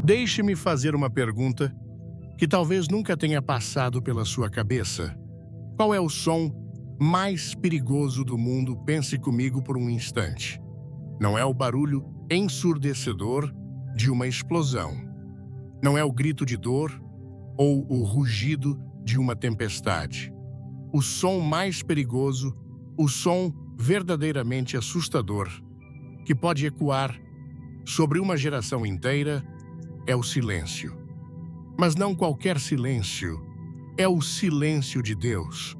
Deixe-me fazer uma pergunta que talvez nunca tenha passado pela sua cabeça. Qual é o som mais perigoso do mundo? Pense comigo por um instante. Não é o barulho ensurdecedor de uma explosão. Não é o grito de dor ou o rugido de uma tempestade. O som mais perigoso, o som verdadeiramente assustador, que pode ecoar sobre uma geração inteira, é o silêncio. Mas não qualquer silêncio, é o silêncio de Deus.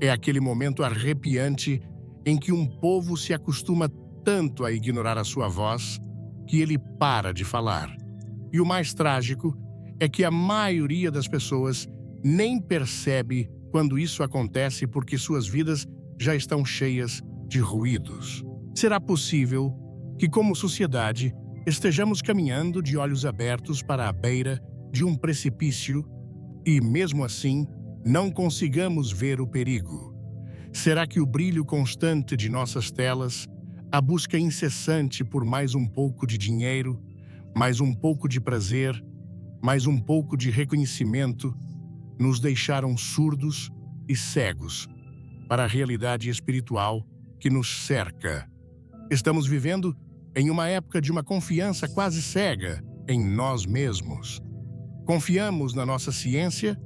É aquele momento arrepiante em que um povo se acostuma tanto a ignorar a sua voz que ele para de falar. E o mais trágico é que a maioria das pessoas nem percebe quando isso acontece porque suas vidas já estão cheias de ruídos. Será possível que, como sociedade, estejamos caminhando de olhos abertos para a beira de um precipício e, mesmo assim, não consigamos ver o perigo? Será que o brilho constante de nossas telas, a busca incessante por mais um pouco de dinheiro, mais um pouco de prazer, mais um pouco de reconhecimento, nos deixaram surdos e cegos para a realidade espiritual que nos cerca? Estamos vivendo em uma época de uma confiança quase cega em nós mesmos. Confiamos na nossa ciência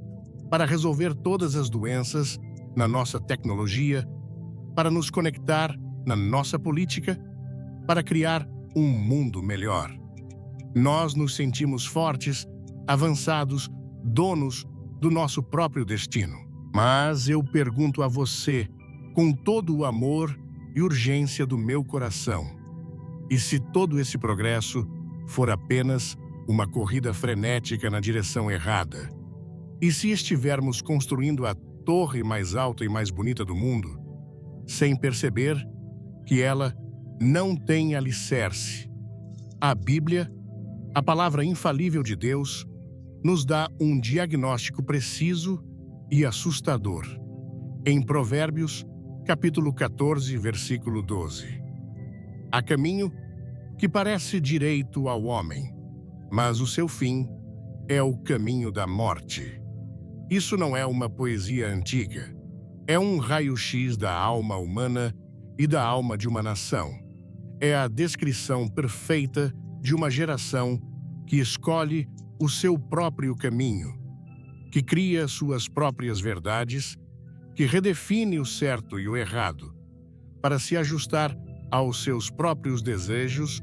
para resolver todas as doenças, na nossa tecnologia, para nos conectar na nossa política, para criar um mundo melhor. Nós nos sentimos fortes, avançados, donos do nosso próprio destino. Mas eu pergunto a você, com todo o amor e urgência do meu coração, e se todo esse progresso for apenas uma corrida frenética na direção errada? E se estivermos construindo a torre mais alta e mais bonita do mundo, sem perceber que ela não tem alicerce? A Bíblia, a palavra infalível de Deus, nos dá um diagnóstico preciso e assustador. Em Provérbios, capítulo 14, versículo 12. Há caminho que parece direito ao homem, mas o seu fim é o caminho da morte. Isso não é uma poesia antiga. É um raio-x da alma humana e da alma de uma nação. É a descrição perfeita de uma geração que escolhe o seu próprio caminho, que cria suas próprias verdades, que redefine o certo e o errado para se ajustar aos seus próprios desejos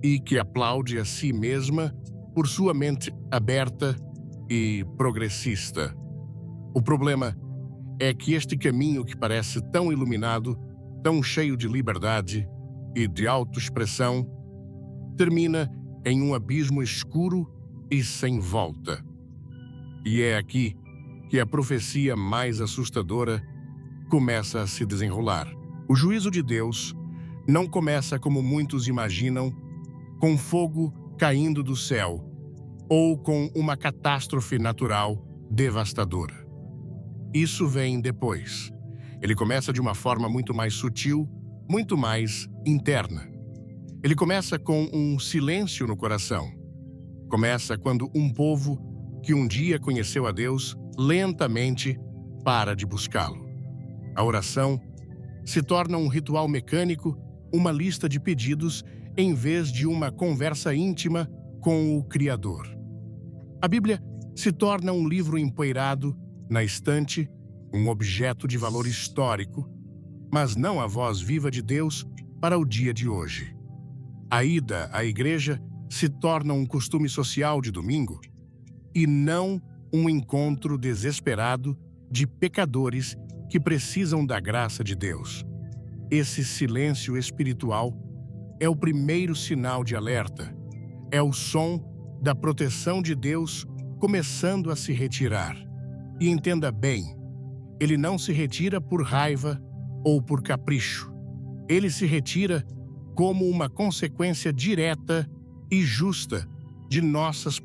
e que aplaude a si mesma por sua mente aberta e progressista. O problema é que este caminho, que parece tão iluminado, tão cheio de liberdade e de autoexpressão, termina em um abismo escuro e sem volta. E é aqui que a profecia mais assustadora começa a se desenrolar. O juízo de Deus não começa como muitos imaginam, com fogo caindo do céu ou com uma catástrofe natural devastadora. Isso vem depois. Ele começa de uma forma muito mais sutil, muito mais interna. Ele começa com um silêncio no coração. Começa quando um povo que um dia conheceu a Deus lentamente para de buscá-lo. A oração se torna um ritual mecânico, uma lista de pedidos em vez de uma conversa íntima com o Criador. A Bíblia se torna um livro empoeirado na estante, um objeto de valor histórico, mas não a voz viva de Deus para o dia de hoje. A ida à igreja se torna um costume social de domingo e não um encontro desesperado de pecadores que precisam da graça de Deus. Esse silêncio espiritual é o primeiro sinal de alerta. É o som da proteção de Deus começando a se retirar. E entenda bem, ele não se retira por raiva ou por capricho. Ele se retira como uma consequência direta e justa de nossas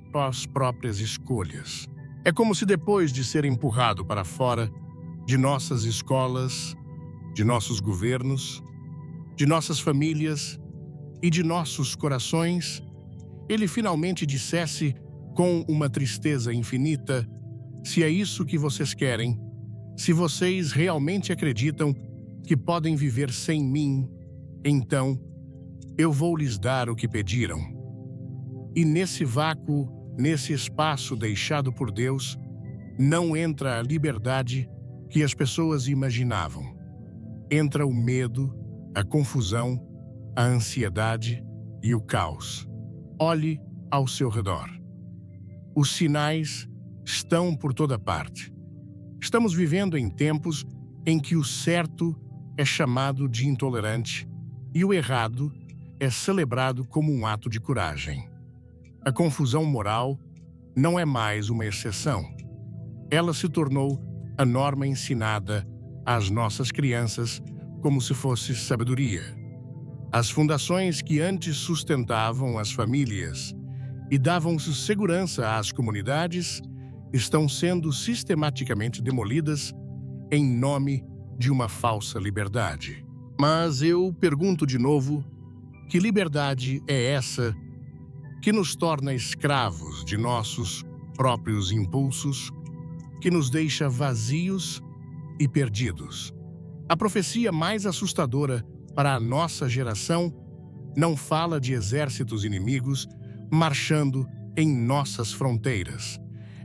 próprias escolhas. É como se depois de ser empurrado para fora de nossas escolas, de nossos governos, de nossas famílias e de nossos corações, ele finalmente dissesse com uma tristeza infinita: se é isso que vocês querem, se vocês realmente acreditam que podem viver sem mim, então eu vou lhes dar o que pediram. E nesse vácuo, nesse espaço deixado por Deus, não entra a liberdade que as pessoas imaginavam. Entra o medo, a confusão, a ansiedade e o caos. Olhe ao seu redor. Os sinais estão por toda parte. Estamos vivendo em tempos em que o certo é chamado de intolerante e o errado é celebrado como um ato de coragem. A confusão moral não é mais uma exceção. Ela se tornou a norma ensinada às nossas crianças como se fosse sabedoria. As fundações que antes sustentavam as famílias e davam segurança às comunidades estão sendo sistematicamente demolidas em nome de uma falsa liberdade. Mas eu pergunto de novo, que liberdade é essa que nos torna escravos de nossos próprios impulsos, que nos deixa vazios e perdidos? A profecia mais assustadora para a nossa geração não fala de exércitos inimigos marchando em nossas fronteiras.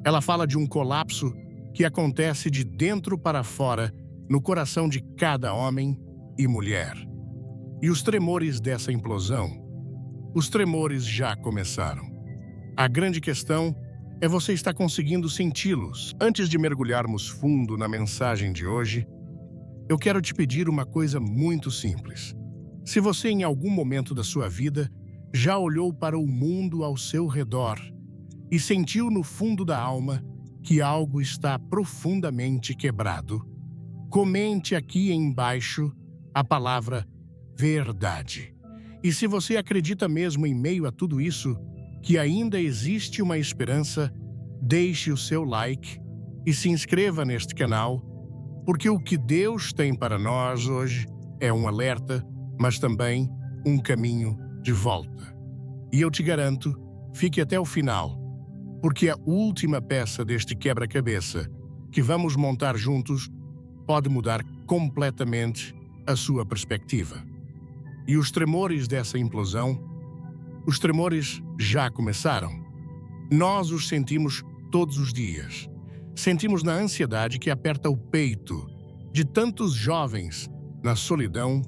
Ela fala de um colapso que acontece de dentro para fora no coração de cada homem e mulher. E os tremores dessa implosão, os tremores já começaram. A grande questão é você estar conseguindo senti-los. Antes de mergulharmos fundo na mensagem de hoje, eu quero te pedir uma coisa muito simples. Se você em algum momento da sua vida já olhou para o mundo ao seu redor e sentiu no fundo da alma que algo está profundamente quebrado, comente aqui embaixo a palavra verdade. E se você acredita mesmo em meio a tudo isso, que ainda existe uma esperança, deixe o seu like e se inscreva neste canal, porque o que Deus tem para nós hoje é um alerta, mas também um caminho de volta. E eu te garanto, fique até o final, porque a última peça deste quebra-cabeça que vamos montar juntos pode mudar completamente a sua perspectiva. E os tremores dessa implosão, os tremores já começaram. Nós os sentimos todos os dias. Sentimos na ansiedade que aperta o peito de tantos jovens, na solidão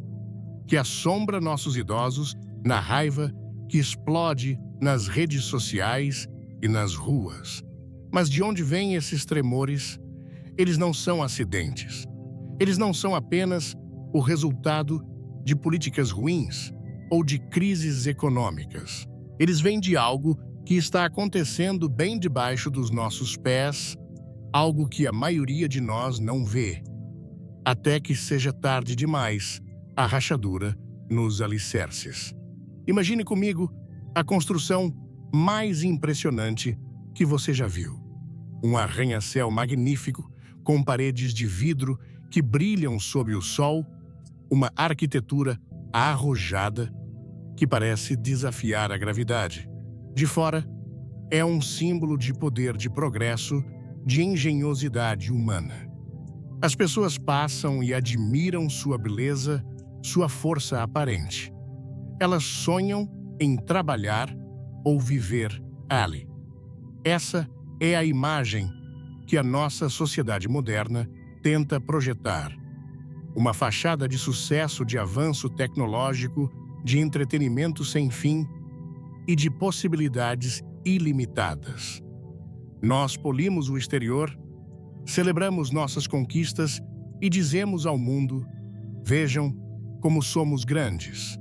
que assombra nossos idosos, na raiva que explode nas redes sociais e nas ruas. Mas de onde vêm esses tremores? Eles não são acidentes. Eles não são apenas o resultado de políticas ruins ou de crises econômicas. Eles vêm de algo que está acontecendo bem debaixo dos nossos pés, algo que a maioria de nós não vê, até que seja tarde demais, a rachadura nos alicerces. Imagine comigo a construção mais impressionante que você já viu. Um arranha-céu magnífico com paredes de vidro que brilham sob o sol, uma arquitetura arrojada que parece desafiar a gravidade. De fora, é um símbolo de poder, de progresso, de engenhosidade humana. As pessoas passam e admiram sua beleza, sua força aparente. Elas sonham em trabalhar ou viver ali. Essa é a imagem que a nossa sociedade moderna tenta projetar. Uma fachada de sucesso, de avanço tecnológico, de entretenimento sem fim e de possibilidades ilimitadas. Nós polimos o exterior, celebramos nossas conquistas e dizemos ao mundo: vejam como somos grandes.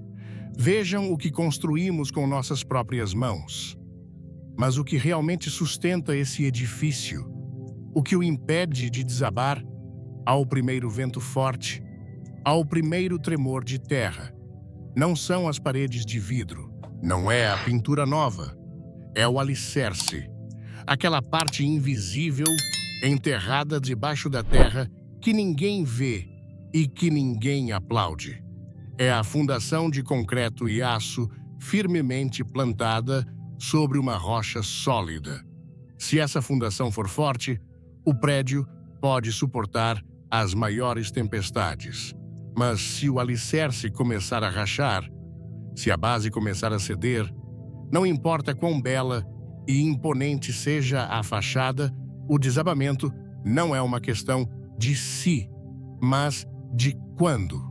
Vejam o que construímos com nossas próprias mãos. Mas o que realmente sustenta esse edifício, o que o impede de desabar ao primeiro vento forte, ao primeiro tremor de terra, não são as paredes de vidro, não é a pintura nova, é o alicerce, aquela parte invisível enterrada debaixo da terra que ninguém vê e que ninguém aplaude. É a fundação de concreto e aço firmemente plantada sobre uma rocha sólida. Se essa fundação for forte, o prédio pode suportar as maiores tempestades. Mas se o alicerce começar a rachar, se a base começar a ceder, não importa quão bela e imponente seja a fachada, o desabamento não é uma questão de se, mas de quando.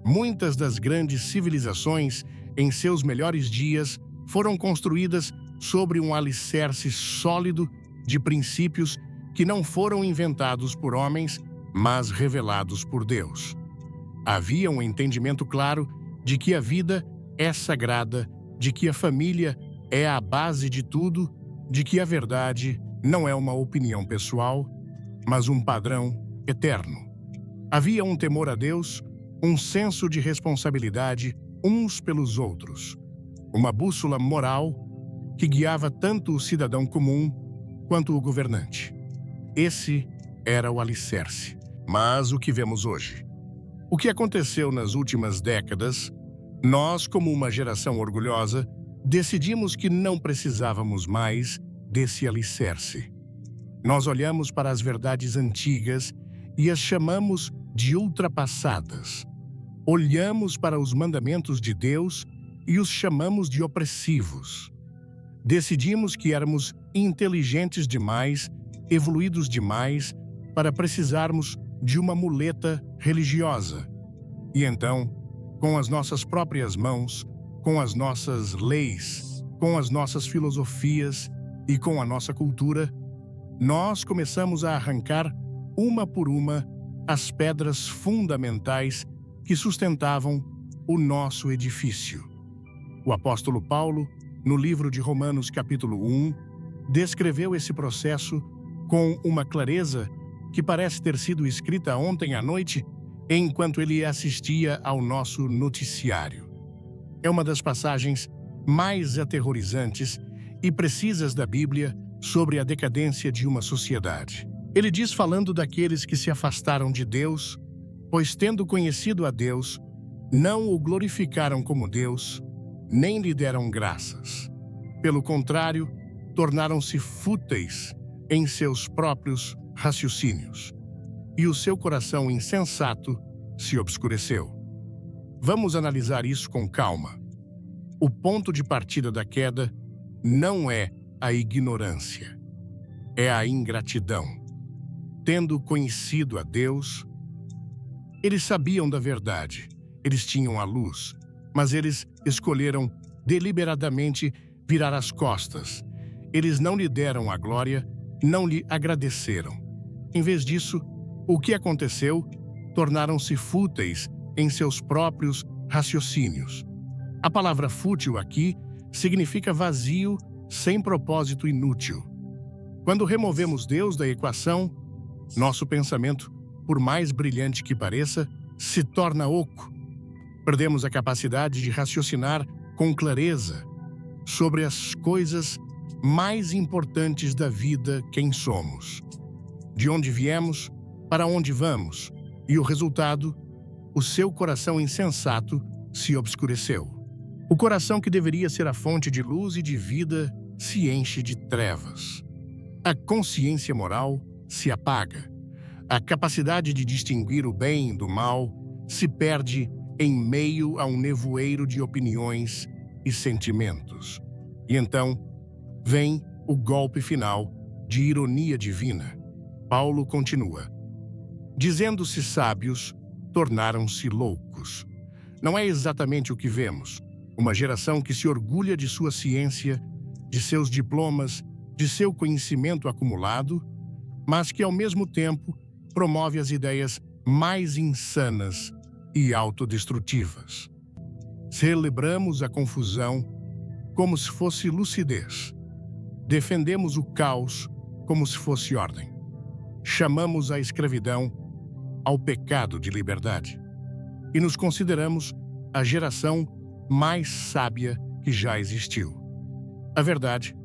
Muitas das grandes civilizações, em seus melhores dias, foram construídas sobre um alicerce sólido de princípios que não foram inventados por homens, mas revelados por Deus. Havia um entendimento claro de que a vida é sagrada, de que a família é a base de tudo, de que a verdade não é uma opinião pessoal, mas um padrão eterno. Havia um temor a Deus, um senso de responsabilidade uns pelos outros, uma bússola moral que guiava tanto o cidadão comum quanto o governante. Esse era o alicerce. Mas o que vemos hoje? O que aconteceu nas últimas décadas, nós, como uma geração orgulhosa, decidimos que não precisávamos mais desse alicerce. Nós olhamos para as verdades antigas e as chamamos de ultrapassadas. Olhamos para os mandamentos de Deus e os chamamos de opressivos. Decidimos que éramos inteligentes demais, evoluídos demais, para precisarmos de uma muleta religiosa. E então, com as nossas próprias mãos, com as nossas leis, com as nossas filosofias e com a nossa cultura, nós começamos a arrancar, uma por uma, as pedras fundamentais que sustentavam o nosso edifício. O apóstolo Paulo, no livro de Romanos capítulo 1, descreveu esse processo com uma clareza que parece ter sido escrita ontem à noite enquanto ele assistia ao nosso noticiário. É uma das passagens mais aterrorizantes e precisas da Bíblia sobre a decadência de uma sociedade. Ele diz falando daqueles que se afastaram de Deus, pois tendo conhecido a Deus, não o glorificaram como Deus, nem lhe deram graças. Pelo contrário, tornaram-se fúteis em seus próprios raciocínios, e o seu coração insensato se obscureceu. Vamos analisar isso com calma. O ponto de partida da queda não é a ignorância, é a ingratidão. Tendo conhecido a Deus, eles sabiam da verdade, eles tinham a luz, mas eles escolheram deliberadamente virar as costas. Eles não lhe deram a glória, não lhe agradeceram. Em vez disso, o que aconteceu? Tornaram-se fúteis em seus próprios raciocínios. A palavra fútil aqui significa vazio, sem propósito, inútil. Quando removemos Deus da equação, nosso pensamento, por mais brilhante que pareça, se torna oco. Perdemos a capacidade de raciocinar com clareza sobre as coisas mais importantes da vida, quem somos, de onde viemos, para onde vamos, e o resultado, o seu coração insensato se obscureceu. O coração que deveria ser a fonte de luz e de vida se enche de trevas. A consciência moral se apaga. A capacidade de distinguir o bem do mal se perde em meio a um nevoeiro de opiniões e sentimentos. E então, vem o golpe final de ironia divina. Paulo continua: dizendo-se sábios, tornaram-se loucos. Não é exatamente o que vemos. Uma geração que se orgulha de sua ciência, de seus diplomas, de seu conhecimento acumulado, mas que, ao mesmo tempo, promove as ideias mais insanas e autodestrutivas. Celebramos a confusão como se fosse lucidez. Defendemos o caos como se fosse ordem. Chamamos a escravidão ao pecado de liberdade. E nos consideramos a geração mais sábia que já existiu. A verdade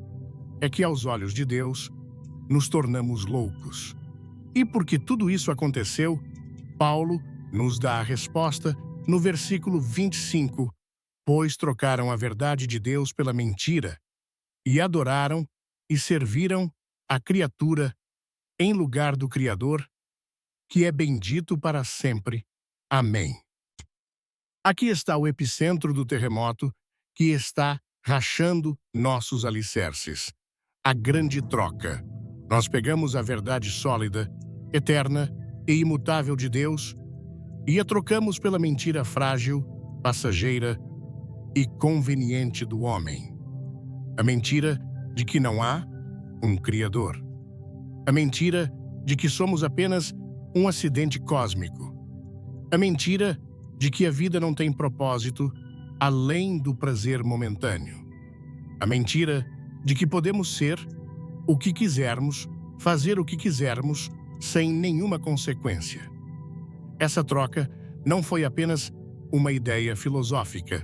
é que, aos olhos de Deus, nos tornamos loucos. E porque tudo isso aconteceu, Paulo nos dá a resposta no versículo 25, pois trocaram a verdade de Deus pela mentira e adoraram e serviram a criatura em lugar do Criador, que é bendito para sempre. Amém. Aqui está o epicentro do terremoto que está rachando nossos alicerces. A grande troca. Nós pegamos a verdade sólida, eterna e imutável de Deus e a trocamos pela mentira frágil, passageira e conveniente do homem. A mentira de que não há um Criador. A mentira de que somos apenas um acidente cósmico. A mentira de que a vida não tem propósito além do prazer momentâneo. A mentira de que podemos ser o que quisermos, fazer o que quisermos, sem nenhuma consequência. Essa troca não foi apenas uma ideia filosófica.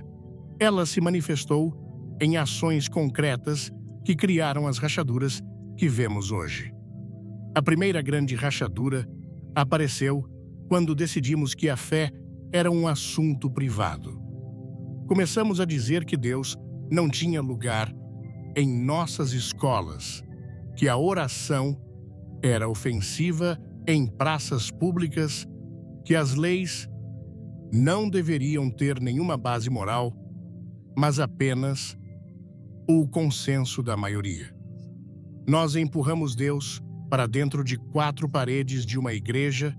Ela se manifestou em ações concretas que criaram as rachaduras que vemos hoje. A primeira grande rachadura apareceu quando decidimos que a fé era um assunto privado. Começamos a dizer que Deus não tinha lugar em nossas escolas, que a oração era ofensiva em praças públicas, que as leis não deveriam ter nenhuma base moral, mas apenas o consenso da maioria. Nós empurramos Deus para dentro de 4 paredes de uma igreja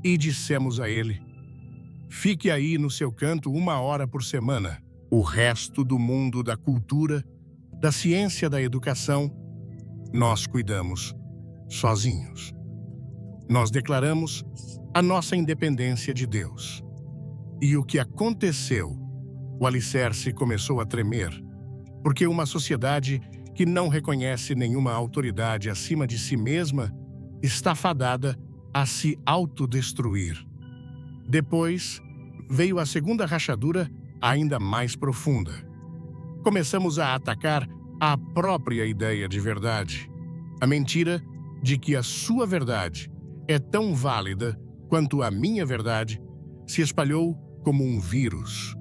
e dissemos a ele: fique aí no seu canto 1 hora por semana. O resto do mundo da cultura, da ciência, da educação, nós cuidamos sozinhos. Nós declaramos a nossa independência de Deus. E o que aconteceu? O alicerce começou a tremer, porque uma sociedade que não reconhece nenhuma autoridade acima de si mesma está fadada a se autodestruir. Depois, veio a segunda rachadura, ainda mais profunda. Começamos a atacar a própria ideia de verdade. A mentira de que a sua verdade é tão válida quanto a minha verdade se espalhou como um vírus.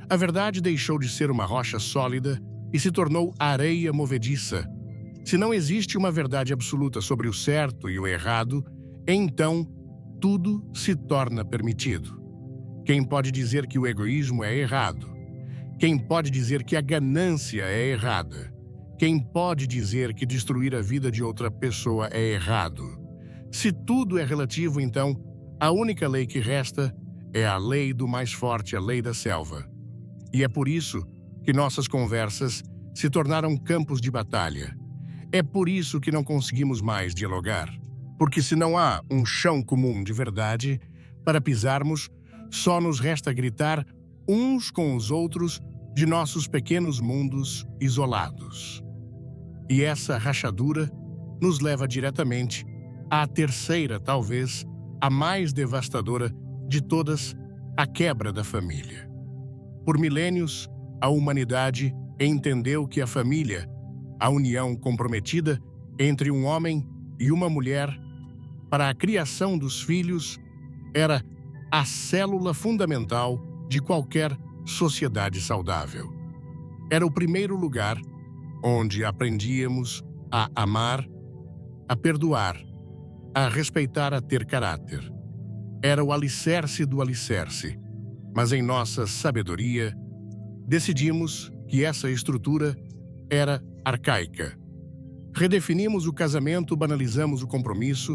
A verdade deixou de ser uma rocha sólida e se tornou areia movediça. Se não existe uma verdade absoluta sobre o certo e o errado, então tudo se torna permitido. Quem pode dizer que o egoísmo é errado? Quem pode dizer que a ganância é errada? Quem pode dizer que destruir a vida de outra pessoa é errado? Se tudo é relativo, então, a única lei que resta é a lei do mais forte, a lei da selva. E é por isso que nossas conversas se tornaram campos de batalha. É por isso que não conseguimos mais dialogar. Porque se não há um chão comum de verdade para pisarmos, só nos resta gritar uns com os outros de nossos pequenos mundos isolados. E essa rachadura nos leva diretamente à terceira, talvez, a mais devastadora de todas, a quebra da família. Por milênios, a humanidade entendeu que a família, a união comprometida entre um homem e uma mulher para a criação dos filhos, era a célula fundamental de qualquer sociedade saudável. Era o primeiro lugar onde aprendíamos a amar, a perdoar, a respeitar, a ter caráter. Era o alicerce do alicerce, mas em nossa sabedoria, decidimos que essa estrutura era arcaica. Redefinimos o casamento, banalizamos o compromisso,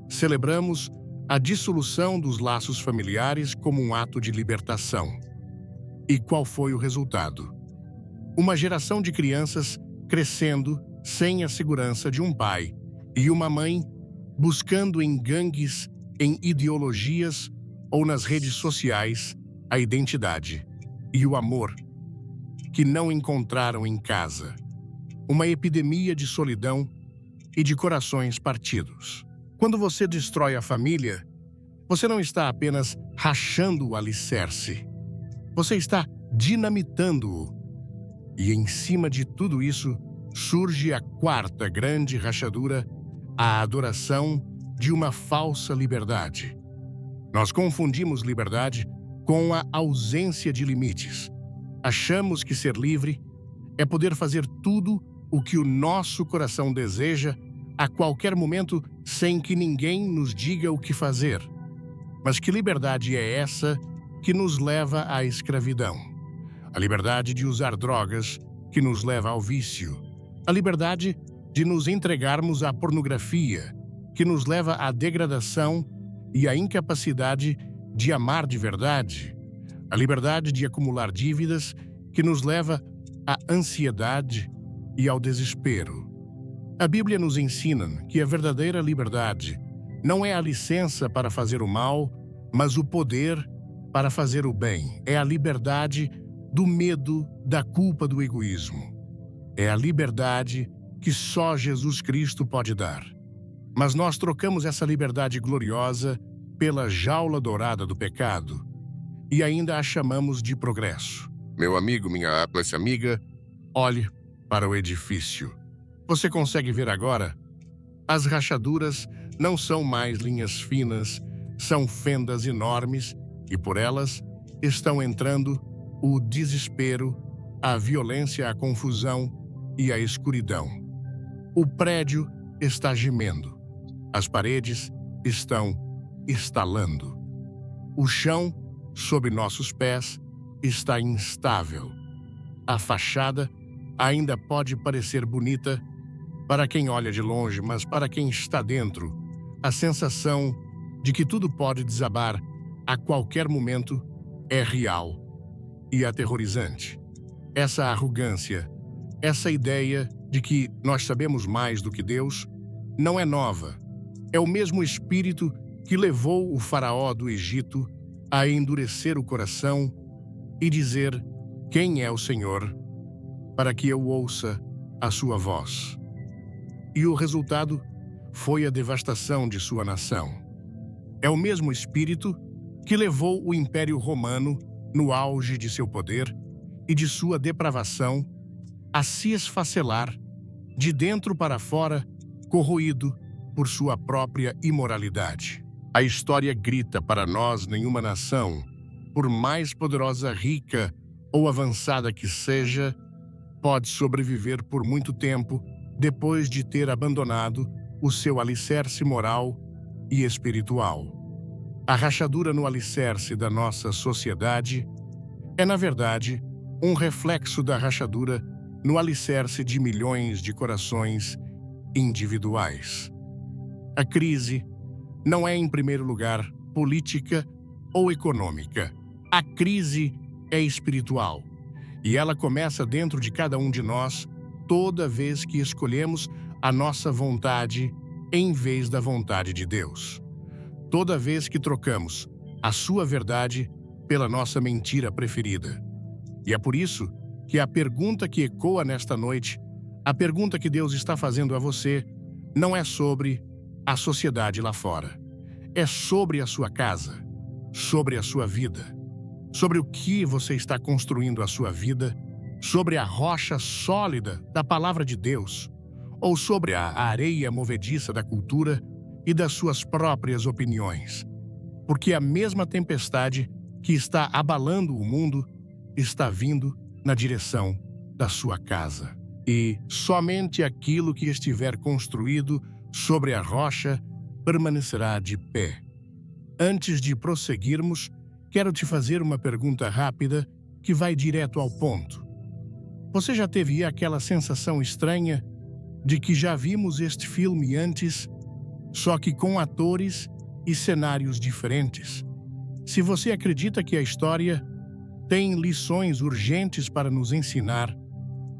celebramos a dissolução dos laços familiares como um ato de libertação. E qual foi o resultado? Uma geração de crianças crescendo sem a segurança de um pai e uma mãe buscando em gangues, em ideologias ou nas redes sociais a identidade e o amor que não encontraram em casa. Uma epidemia de solidão e de corações partidos. Quando você destrói a família, você não está apenas rachando o alicerce. Você está dinamitando-o. E em cima de tudo isso, surge a quarta grande rachadura, a adoração de uma falsa liberdade. Nós confundimos liberdade com a ausência de limites. Achamos que ser livre é poder fazer tudo o que o nosso coração deseja a qualquer momento sem que ninguém nos diga o que fazer. Mas que liberdade é essa que nos leva à escravidão? A liberdade de usar drogas que nos leva ao vício. A liberdade de nos entregarmos à pornografia que nos leva à degradação e à incapacidade de amar de verdade. A liberdade de acumular dívidas que nos leva à ansiedade e ao desespero. A Bíblia nos ensina que a verdadeira liberdade não é a licença para fazer o mal, mas o poder para fazer o bem. É a liberdade do medo, da culpa, do egoísmo. É a liberdade que só Jesus Cristo pode dar. Mas nós trocamos essa liberdade gloriosa pela jaula dourada do pecado e ainda a chamamos de progresso. Meu amigo, minha Atlas amiga, olhe para o edifício. Você consegue ver agora? As rachaduras não são mais linhas finas, são fendas enormes e por elas estão entrando o desespero, a violência, a confusão e a escuridão. O prédio está gemendo. As paredes estão estalando. O chão, sob nossos pés, está instável. A fachada ainda pode parecer bonita para quem olha de longe, mas para quem está dentro, a sensação de que tudo pode desabar a qualquer momento é real e aterrorizante. Essa arrogância, essa ideia de que nós sabemos mais do que Deus, não é nova. É o mesmo espírito que levou o faraó do Egito a endurecer o coração e dizer: "Quem é o Senhor?", para que eu ouça a sua voz. E o resultado foi a devastação de sua nação. É o mesmo espírito que levou o Império Romano, no auge de seu poder e de sua depravação, a se esfacelar, de dentro para fora, corroído por sua própria imoralidade. A história grita para nós: nenhuma nação, por mais poderosa, rica ou avançada que seja, pode sobreviver por muito tempo depois de ter abandonado o seu alicerce moral e espiritual. A rachadura no alicerce da nossa sociedade é, na verdade, um reflexo da rachadura no alicerce de milhões de corações individuais. A crise não é, em primeiro lugar, política ou econômica. A crise é espiritual e ela começa dentro de cada um de nós toda vez que escolhemos a nossa vontade em vez da vontade de Deus. Toda vez que trocamos a sua verdade pela nossa mentira preferida. E é por isso que a pergunta que ecoa nesta noite, a pergunta que Deus está fazendo a você, não é sobre a sociedade lá fora. É sobre a sua casa, sobre a sua vida, sobre o que você está construindo a sua vida, sobre a rocha sólida da palavra de Deus, ou sobre a areia movediça da cultura e das suas próprias opiniões. Porque a mesma tempestade que está abalando o mundo está vindo na direção da sua casa. E somente aquilo que estiver construído sobre a rocha permanecerá de pé. Antes de prosseguirmos, quero te fazer uma pergunta rápida que vai direto ao ponto. Você já teve aquela sensação estranha de que já vimos este filme antes, só que com atores e cenários diferentes? Se você acredita que a história tem lições urgentes para nos ensinar,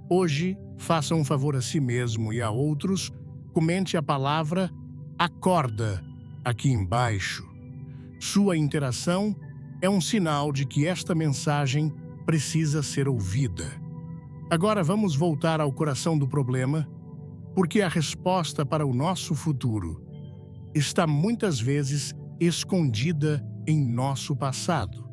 hoje faça um favor a si mesmo e a outros, comente a palavra "acorda" aqui embaixo. Sua interação é um sinal de que esta mensagem precisa ser ouvida. Agora vamos voltar ao coração do problema, porque a resposta para o nosso futuro está muitas vezes escondida em nosso passado.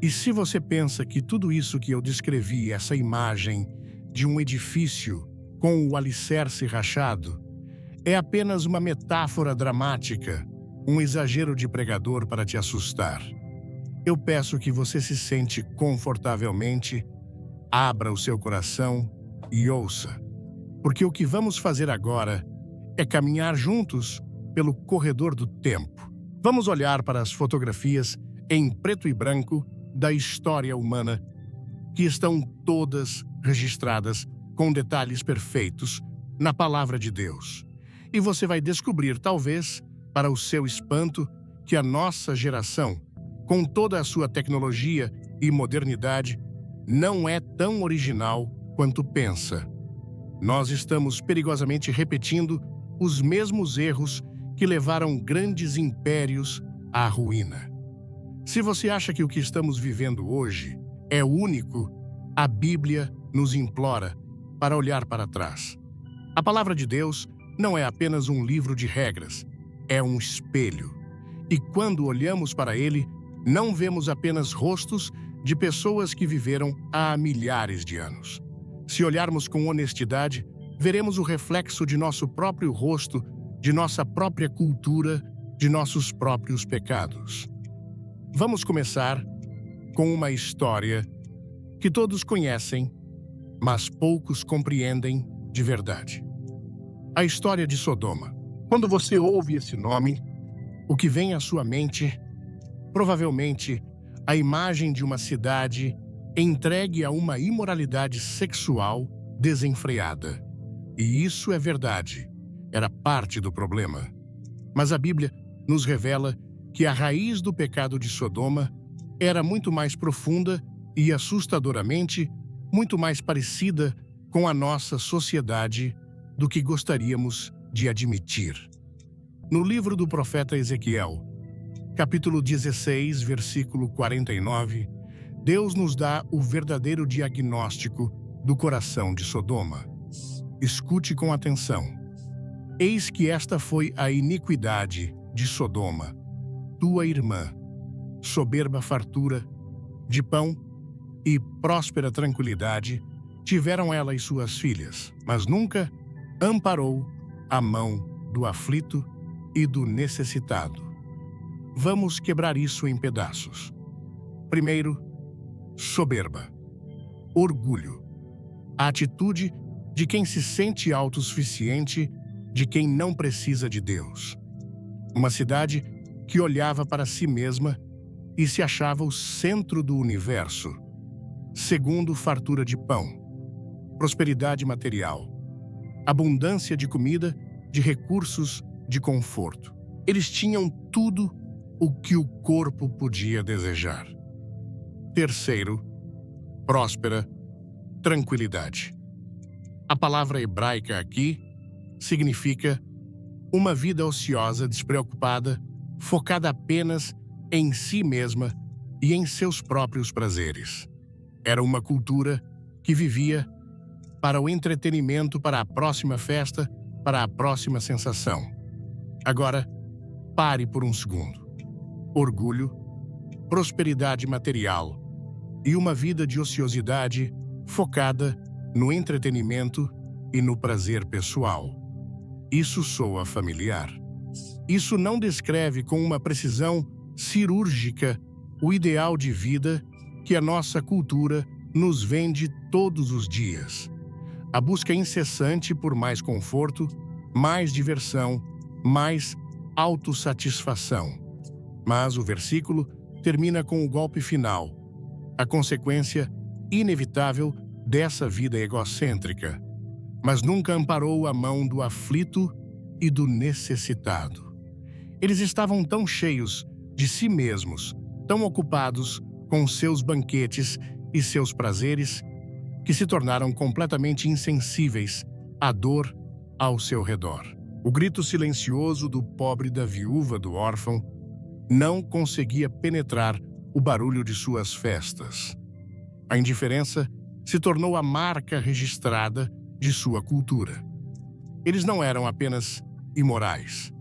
E se você pensa que tudo isso que eu descrevi, essa imagem de um edifício com o alicerce rachado, é apenas uma metáfora dramática, um exagero de pregador para te assustar, eu peço que você se sente confortavelmente, abra o seu coração e ouça. porque o que vamos fazer agora é caminhar juntos pelo corredor do tempo. Vamos olhar para as fotografias em preto e branco da história humana, que estão todas registradas com detalhes perfeitos na Palavra de Deus. E você vai descobrir, talvez, para o seu espanto, que a nossa geração, com toda a sua tecnologia e modernidade, não é tão original quanto pensa. Nós estamos perigosamente repetindo os mesmos erros que levaram grandes impérios à ruína. Se você acha que o que estamos vivendo hoje é único, a Bíblia nos implora para olhar para trás. A Palavra de Deus não é apenas um livro de regras, é um espelho. E quando olhamos para ele, não vemos apenas rostos de pessoas que viveram há milhares de anos. Se olharmos com honestidade, veremos o reflexo de nosso próprio rosto, de nossa própria cultura, de nossos próprios pecados. Vamos começar com uma história que todos conhecem, mas poucos compreendem de verdade. A história de Sodoma. Quando você ouve esse nome, o que vem à sua mente, provavelmente, a imagem de uma cidade entregue a uma imoralidade sexual desenfreada. E isso é verdade, era parte do problema. Mas a Bíblia nos revela que a raiz do pecado de Sodoma era muito mais profunda e, assustadoramente, muito mais parecida com a nossa sociedade do que gostaríamos de admitir. No livro do profeta Ezequiel, capítulo 16, versículo 49, Deus nos dá o verdadeiro diagnóstico do coração de Sodoma. Escute com atenção. Eis que esta foi a iniquidade de Sodoma, tua irmã, soberba fartura de pão e próspera tranquilidade tiveram ela e suas filhas, mas nunca amparou a mão do aflito e do necessitado. Vamos quebrar isso em pedaços. Primeiro, soberba. Orgulho. A atitude de quem se sente autossuficiente, de quem não precisa de Deus. Uma cidade que olhava para si mesma e se achava o centro do universo. Segundo, fartura de pão. Prosperidade material. Abundância de comida, de recursos, de conforto. Eles tinham tudo o que o corpo podia desejar. Terceiro, próspera tranquilidade. A palavra hebraica aqui significa uma vida ociosa, despreocupada, focada apenas em si mesma e em seus próprios prazeres. Era uma cultura que vivia para o entretenimento, para a próxima festa, para a próxima sensação. Agora, pare por um segundo. Orgulho, prosperidade material e uma vida de ociosidade focada no entretenimento e no prazer pessoal. Isso soa familiar. Isso não descreve com uma precisão cirúrgica o ideal de vida que a nossa cultura nos vende todos os dias. A busca incessante por mais conforto, mais diversão, mais autossatisfação. Mas o versículo termina com o golpe final, a consequência inevitável dessa vida egocêntrica. Mas nunca amparou a mão do aflito e do necessitado. Eles estavam tão cheios de si mesmos, tão ocupados com seus banquetes e seus prazeres, que se tornaram completamente insensíveis à dor ao seu redor. O grito silencioso do pobre, da viúva, do órfão, não conseguia penetrar o barulho de suas festas. A indiferença se tornou a marca registrada de sua cultura. Eles não eram apenas imorais,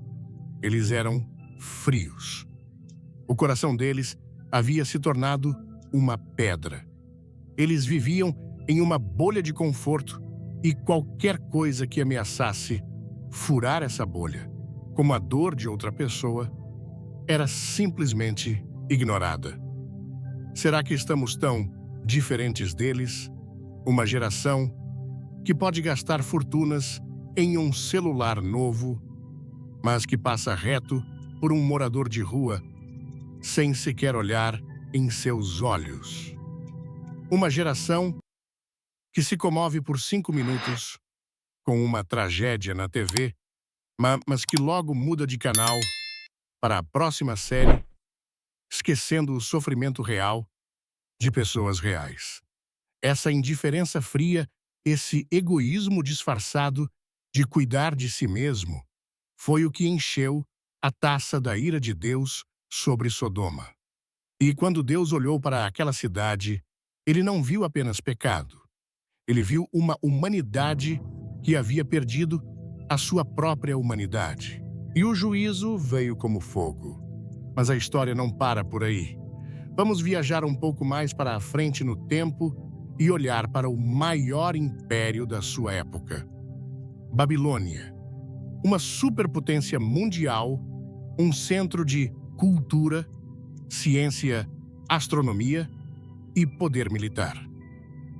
eles eram frios. O coração deles havia se tornado uma pedra. Eles viviam em uma bolha de conforto e qualquer coisa que ameaçasse furar essa bolha, como a dor de outra pessoa, era simplesmente ignorada. Será que estamos tão diferentes deles? Uma geração que pode gastar fortunas em um celular novo, mas que passa reto por um morador de rua sem sequer olhar em seus olhos. Uma geração que se comove por 5 minutos com uma tragédia na TV, mas que logo muda de canal para a próxima série, esquecendo o sofrimento real de pessoas reais. Essa indiferença fria, esse egoísmo disfarçado de cuidar de si mesmo, foi o que encheu a taça da ira de Deus sobre Sodoma. E quando Deus olhou para aquela cidade, ele não viu apenas pecado. Ele viu uma humanidade que havia perdido a sua própria humanidade. E o juízo veio como fogo. Mas a história não para por aí. Vamos viajar um pouco mais para a frente no tempo e olhar para o maior império da sua época. Babilônia. Uma superpotência mundial, um centro de cultura, ciência, astronomia e poder militar.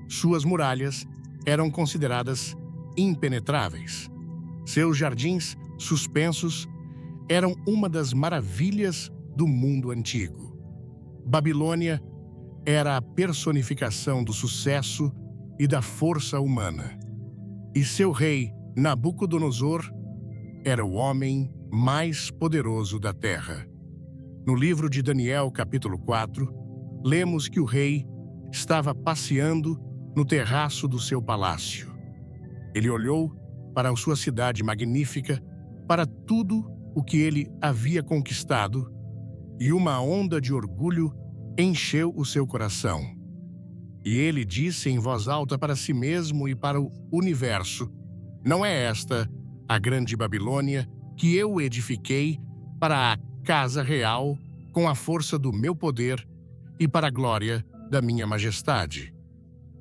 Suas muralhas eram consideradas impenetráveis. Seus jardins suspensos eram uma das maravilhas do mundo antigo. Babilônia era a personificação do sucesso e da força humana. E seu rei, Nabucodonosor, era o homem mais poderoso da terra. No livro de Daniel, capítulo 4, lemos que o rei estava passeando no terraço do seu palácio. Ele olhou para a sua cidade magnífica, para tudo o que ele havia conquistado, e uma onda de orgulho encheu o seu coração. E ele disse em voz alta para si mesmo e para o universo: não é esta a grande Babilônia que eu edifiquei para a casa real com a força do meu poder e para a glória da minha majestade?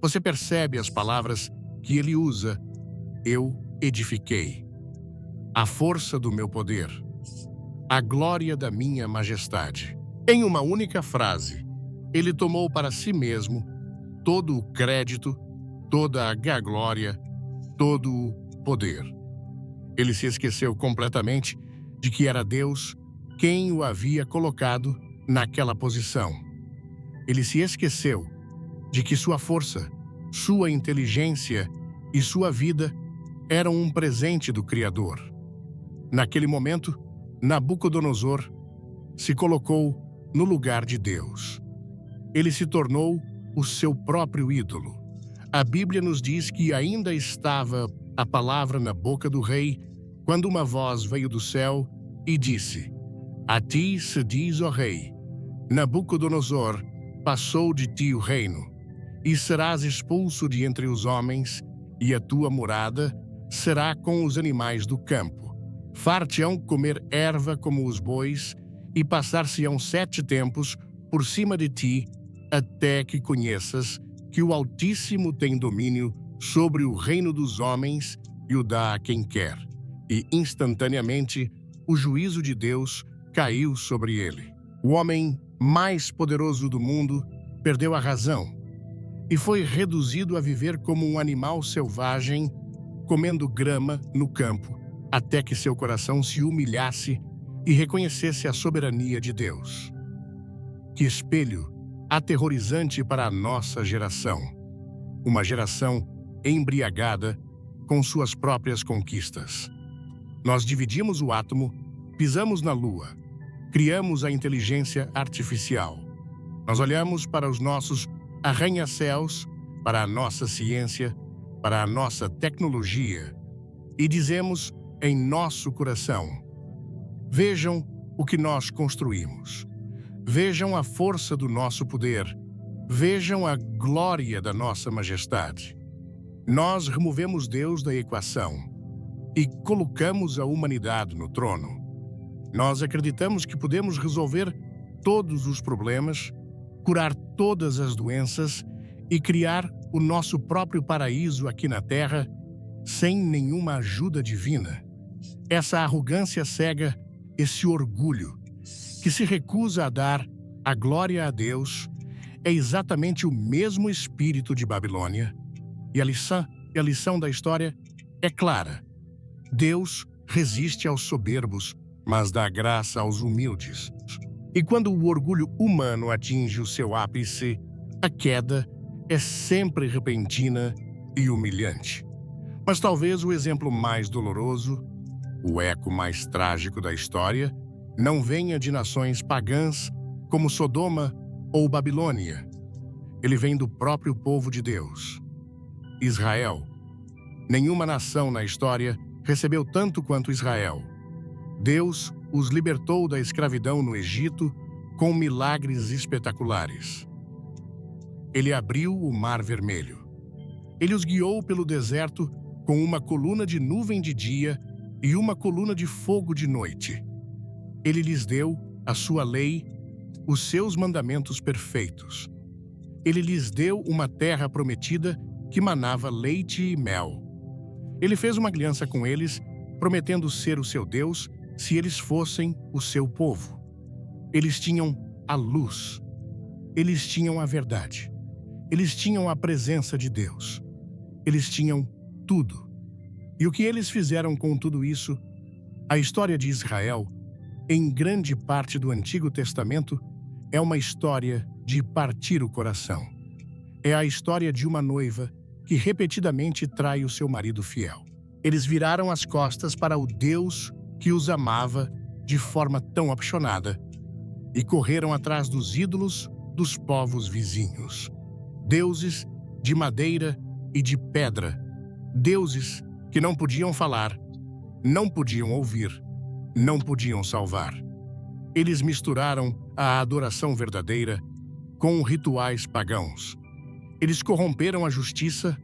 Você percebe as palavras que ele usa? Eu edifiquei. A força do meu poder. A glória da minha majestade. Em uma única frase, ele tomou para si mesmo todo o crédito, toda a glória, todo o poder. Ele se esqueceu completamente de que era Deus quem o havia colocado naquela posição. Ele se esqueceu de que sua força, sua inteligência e sua vida eram um presente do Criador. Naquele momento, Nabucodonosor se colocou no lugar de Deus. Ele se tornou o seu próprio ídolo. A Bíblia nos diz que ainda estava a palavra na boca do rei quando uma voz veio do céu e disse: a ti se diz, ó rei, Nabucodonosor passou de ti o reino, e serás expulso de entre os homens, e a tua morada será com os animais do campo. Far-te-ão comer erva como os bois, e passar-se-ão 7 tempos por cima de ti, até que conheças que o Altíssimo tem domínio sobre o reino dos homens e o dá a quem quer. E instantaneamente o juízo de Deus caiu sobre ele. O homem mais poderoso do mundo perdeu a razão e foi reduzido a viver como um animal selvagem, comendo grama no campo, até que seu coração se humilhasse e reconhecesse a soberania de Deus. Que espelho aterrorizante para a nossa geração. Uma geração embriagada com suas próprias conquistas. Nós dividimos o átomo, pisamos na Lua, criamos a inteligência artificial. Nós olhamos para os nossos arranha-céus, para a nossa ciência, para a nossa tecnologia e dizemos em nosso coração: vejam o que nós construímos. Vejam a força do nosso poder. Vejam a glória da nossa majestade. Nós removemos Deus da equação e colocamos a humanidade no trono. Nós acreditamos que podemos resolver todos os problemas, curar todas as doenças e criar o nosso próprio paraíso aqui na Terra sem nenhuma ajuda divina. Essa arrogância cega, esse orgulho que se recusa a dar a glória a Deus, é exatamente o mesmo espírito de Babilônia. E a lição E a lição da história é clara. Deus resiste aos soberbos, mas dá graça aos humildes. E quando o orgulho humano atinge o seu ápice, a queda é sempre repentina e humilhante. Mas talvez o exemplo mais doloroso, o eco mais trágico da história, não venha de nações pagãs como Sodoma ou Babilônia. Ele vem do próprio povo de Deus, Israel. Nenhuma nação na história recebeu tanto quanto Israel. Deus os libertou da escravidão no Egito com milagres espetaculares. Ele abriu o Mar Vermelho. Ele os guiou pelo deserto com uma coluna de nuvem de dia e uma coluna de fogo de noite. Ele lhes deu a sua lei, os seus mandamentos perfeitos. Ele lhes deu uma terra prometida que manava leite e mel. Ele fez uma aliança com eles, prometendo ser o seu Deus se eles fossem o seu povo. Eles tinham a luz. Eles tinham a verdade. Eles tinham a presença de Deus. Eles tinham tudo. E o que eles fizeram com tudo isso? A história de Israel, em grande parte do Antigo Testamento, é uma história de partir o coração. É a história de uma noiva que repetidamente trai o seu marido fiel. Eles viraram as costas para o Deus que os amava de forma tão apaixonada e correram atrás dos ídolos dos povos vizinhos. Deuses de madeira e de pedra. Deuses que não podiam falar, não podiam ouvir, não podiam salvar. Eles misturaram a adoração verdadeira com rituais pagãos. Eles corromperam a justiça,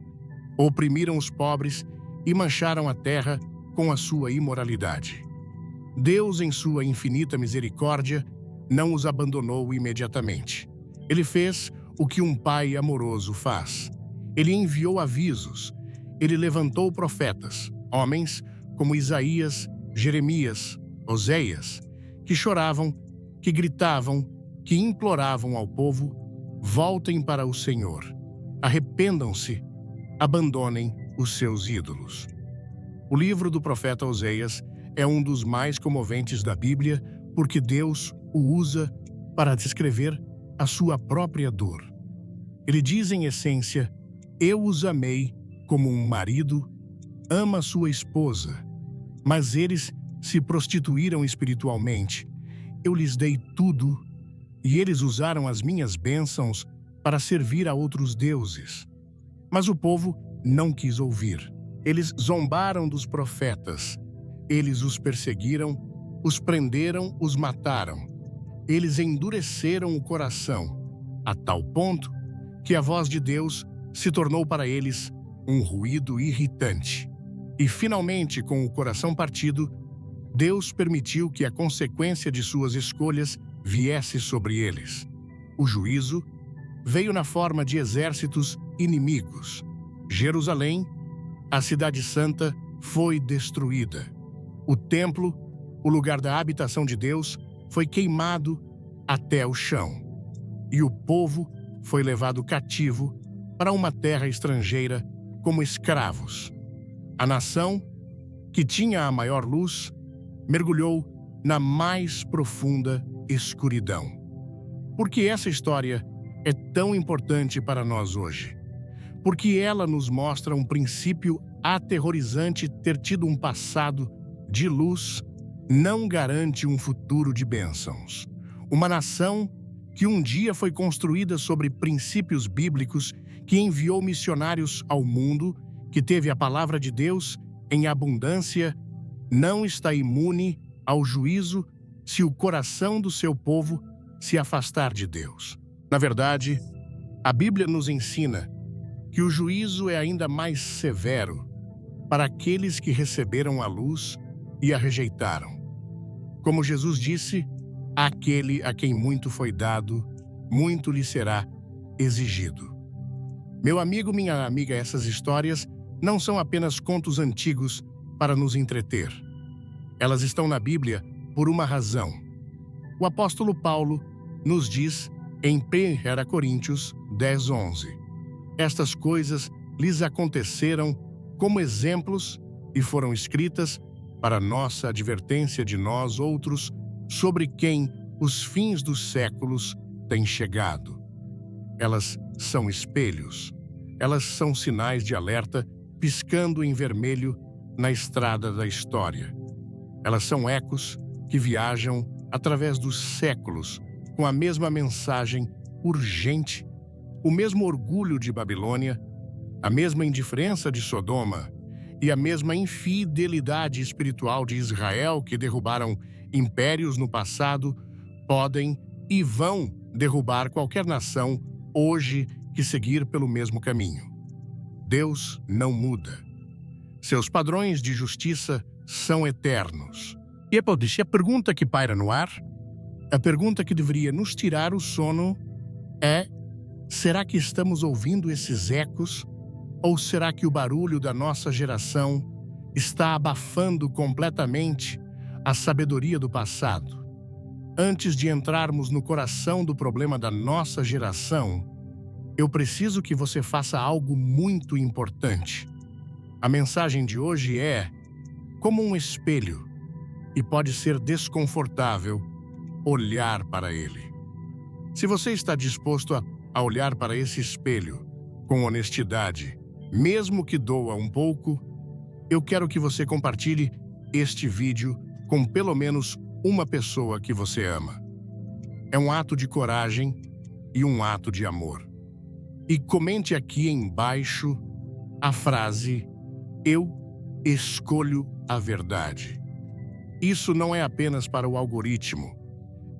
oprimiram os pobres e mancharam a terra com a sua imoralidade. Deus, em sua infinita misericórdia, não os abandonou imediatamente. Ele fez o que um pai amoroso faz. Ele enviou avisos. Ele levantou profetas, homens como Isaías, Jeremias, Oséias, que choravam, que gritavam, que imploravam ao povo: voltem para o Senhor, arrependam-se, abandonem os seus ídolos. O livro do profeta Oséias é um dos mais comoventes da Bíblia porque Deus o usa para descrever a sua própria dor. Ele diz em essência: eu os amei como um marido ama sua esposa, mas eles se prostituíram espiritualmente. Eu lhes dei tudo e eles usaram as minhas bênçãos para servir a outros deuses. Mas o povo não quis ouvir. Eles zombaram dos profetas. Eles os perseguiram, os prenderam, os mataram. Eles endureceram o coração, a tal ponto que a voz de Deus se tornou para eles um ruído irritante. E finalmente, com o coração partido, Deus permitiu que a consequência de suas escolhas viesse sobre eles. O juízo veio na forma de exércitos inimigos. Jerusalém, a cidade santa, foi destruída. O templo, o lugar da habitação de Deus, foi queimado até o chão. E o povo foi levado cativo para uma terra estrangeira como escravos. A nação, que tinha a maior luz, mergulhou na mais profunda escuridão. Por que essa história é tão importante para nós hoje? Porque ela nos mostra um princípio aterrorizante: ter tido um passado de luz não garante um futuro de bênçãos. Uma nação que um dia foi construída sobre princípios bíblicos, que enviou missionários ao mundo, que teve a palavra de Deus em abundância, não está imune ao juízo se o coração do seu povo se afastar de Deus. Na verdade, a Bíblia nos ensina que o juízo é ainda mais severo para aqueles que receberam a luz e a rejeitaram. Como Jesus disse: aquele a quem muito foi dado, muito lhe será exigido. Meu amigo, minha amiga, essas histórias não são apenas contos antigos para nos entreter. Elas estão na Bíblia por uma razão. O apóstolo Paulo nos diz em 1 Coríntios 10:11: estas coisas lhes aconteceram como exemplos e foram escritas para nossa advertência de nós outros, sobre quem os fins dos séculos têm chegado. Elas são espelhos. Elas são sinais de alerta piscando em vermelho na estrada da história. Elas são ecos que viajam através dos séculos com a mesma mensagem urgente, o mesmo orgulho de Babilônia, a mesma indiferença de Sodoma e a mesma infidelidade espiritual de Israel, que derrubaram impérios no passado, podem e vão derrubar qualquer nação hoje que seguir pelo mesmo caminho. Deus não muda. Seus padrões de justiça são eternos. E a pergunta que paira no ar, a pergunta que deveria nos tirar o sono é: será que estamos ouvindo esses ecos? Ou será que o barulho da nossa geração está abafando completamente a sabedoria do passado? Antes de entrarmos no coração do problema da nossa geração, eu preciso que você faça algo muito importante. A mensagem de hoje é como um espelho e pode ser desconfortável olhar para ele. Se você está disposto a olhar para esse espelho com honestidade, mesmo que doa um pouco, eu quero que você compartilhe este vídeo com pelo menos uma pessoa que você ama. É um ato de coragem e um ato de amor. E comente aqui embaixo a frase: eu escolho a verdade. Isso não é apenas para o algoritmo,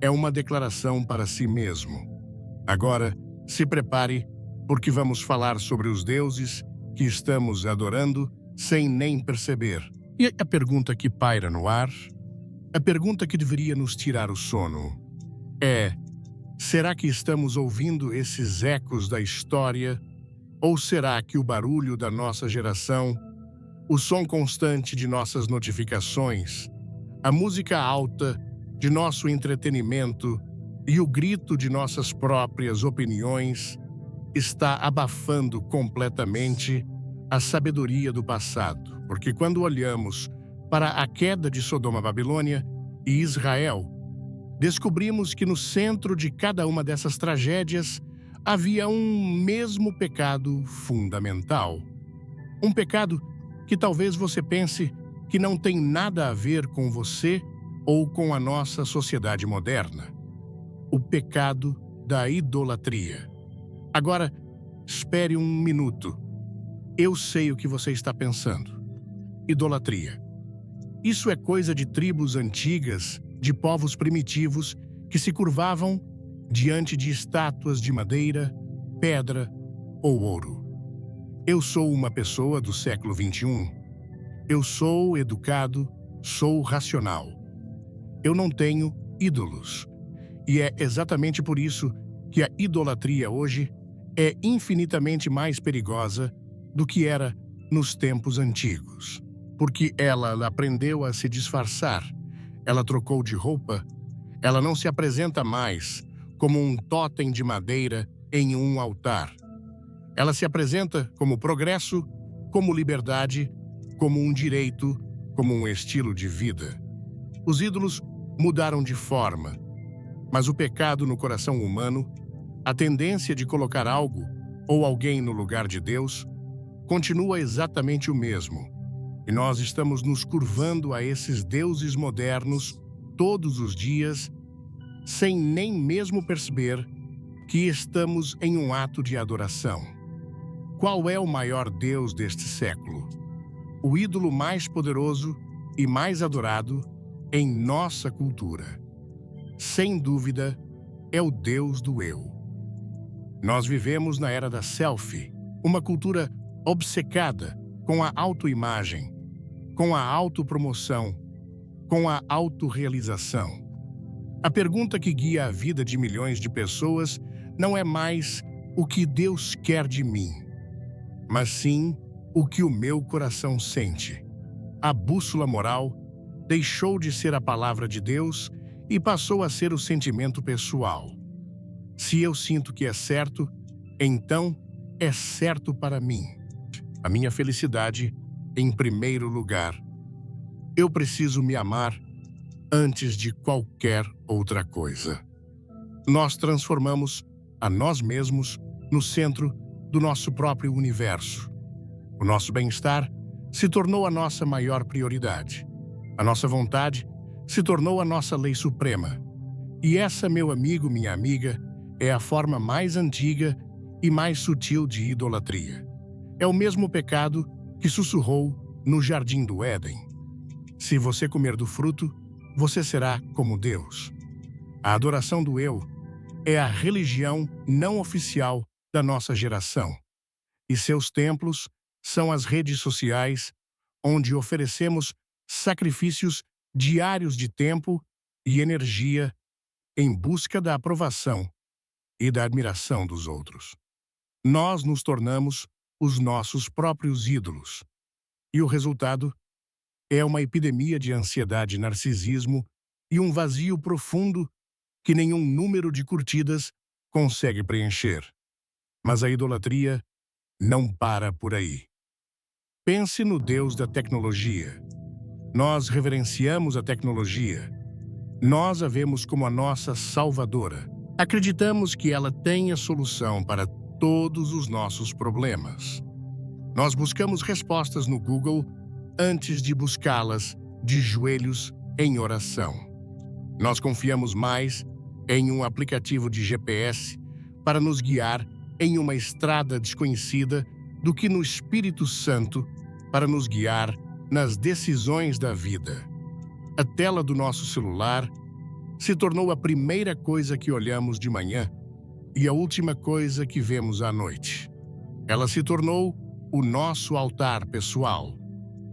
é uma declaração para si mesmo. Agora, se prepare, porque vamos falar sobre os deuses que estamos adorando sem nem perceber. E a pergunta que paira no ar, a pergunta que deveria nos tirar o sono, é: será que estamos ouvindo esses ecos da história? Ou será que o barulho da nossa geração, o som constante de nossas notificações, a música alta de nosso entretenimento e o grito de nossas próprias opiniões está abafando completamente a sabedoria do passado? Porque quando olhamos para a queda de Sodoma-Babilônia e Israel, descobrimos que no centro de cada uma dessas tragédias havia um mesmo pecado fundamental. Um pecado que talvez você pense que não tem nada a ver com você ou com a nossa sociedade moderna. O pecado da idolatria. Agora, espere um minuto. Eu sei o que você está pensando. Idolatria. Isso é coisa de tribos antigas, de povos primitivos que se curvavam diante de estátuas de madeira, pedra ou ouro. Eu sou uma pessoa do século XXI. Eu sou educado, sou racional. Eu não tenho ídolos. E é exatamente por isso que a idolatria hoje é infinitamente mais perigosa do que era nos tempos antigos. Porque ela aprendeu a se disfarçar, ela trocou de roupa, ela não se apresenta mais como um totem de madeira em um altar. Ela se apresenta como progresso, como liberdade, como um direito, como um estilo de vida. Os ídolos mudaram de forma, mas o pecado no coração humano, a tendência de colocar algo ou alguém no lugar de Deus, continua exatamente o mesmo. E nós estamos nos curvando a esses deuses modernos todos os dias, sem nem mesmo perceber que estamos em um ato de adoração. Qual é o maior Deus deste século? O ídolo mais poderoso e mais adorado em nossa cultura. Sem dúvida, é o Deus do eu. Nós vivemos na era da selfie, uma cultura obcecada com a autoimagem, com a autopromoção, com a autorrealização. A pergunta que guia a vida de milhões de pessoas não é mais o que Deus quer de mim, mas sim o que o meu coração sente. A bússola moral deixou de ser a palavra de Deus e passou a ser o sentimento pessoal. Se eu sinto que é certo, então é certo para mim. a minha felicidade em primeiro lugar. Eu preciso me amar antes de qualquer outra coisa. Nós transformamos a nós mesmos no centro do nosso próprio universo. O nosso bem-estar se tornou a nossa maior prioridade. A nossa vontade se tornou a nossa lei suprema. E essa, meu amigo, minha amiga, é a forma mais antiga e mais sutil de idolatria. É o mesmo pecado que sussurrou no jardim do Éden. Se você comer do fruto, você será como Deus. A adoração do eu é a religião não oficial da nossa geração. E seus templos são as redes sociais, onde oferecemos sacrifícios diários de tempo e energia em busca da aprovação e da admiração dos outros. Nós nos tornamos os nossos próprios ídolos. E o resultado é uma epidemia de ansiedade e narcisismo e um vazio profundo que nenhum número de curtidas consegue preencher. Mas a idolatria não para por aí. Pense no Deus da tecnologia. Nós reverenciamos a tecnologia. Nós a vemos como a nossa salvadora. Acreditamos que ela tem a solução para todos os nossos problemas. Nós buscamos respostas no Google antes de buscá-las de joelhos em oração. Nós confiamos mais em um aplicativo de GPS para nos guiar em uma estrada desconhecida do que no Espírito Santo para nos guiar nas decisões da vida. A tela do nosso celular se tornou a primeira coisa que olhamos de manhã e a última coisa que vemos à noite. Ela se tornou o nosso altar pessoal.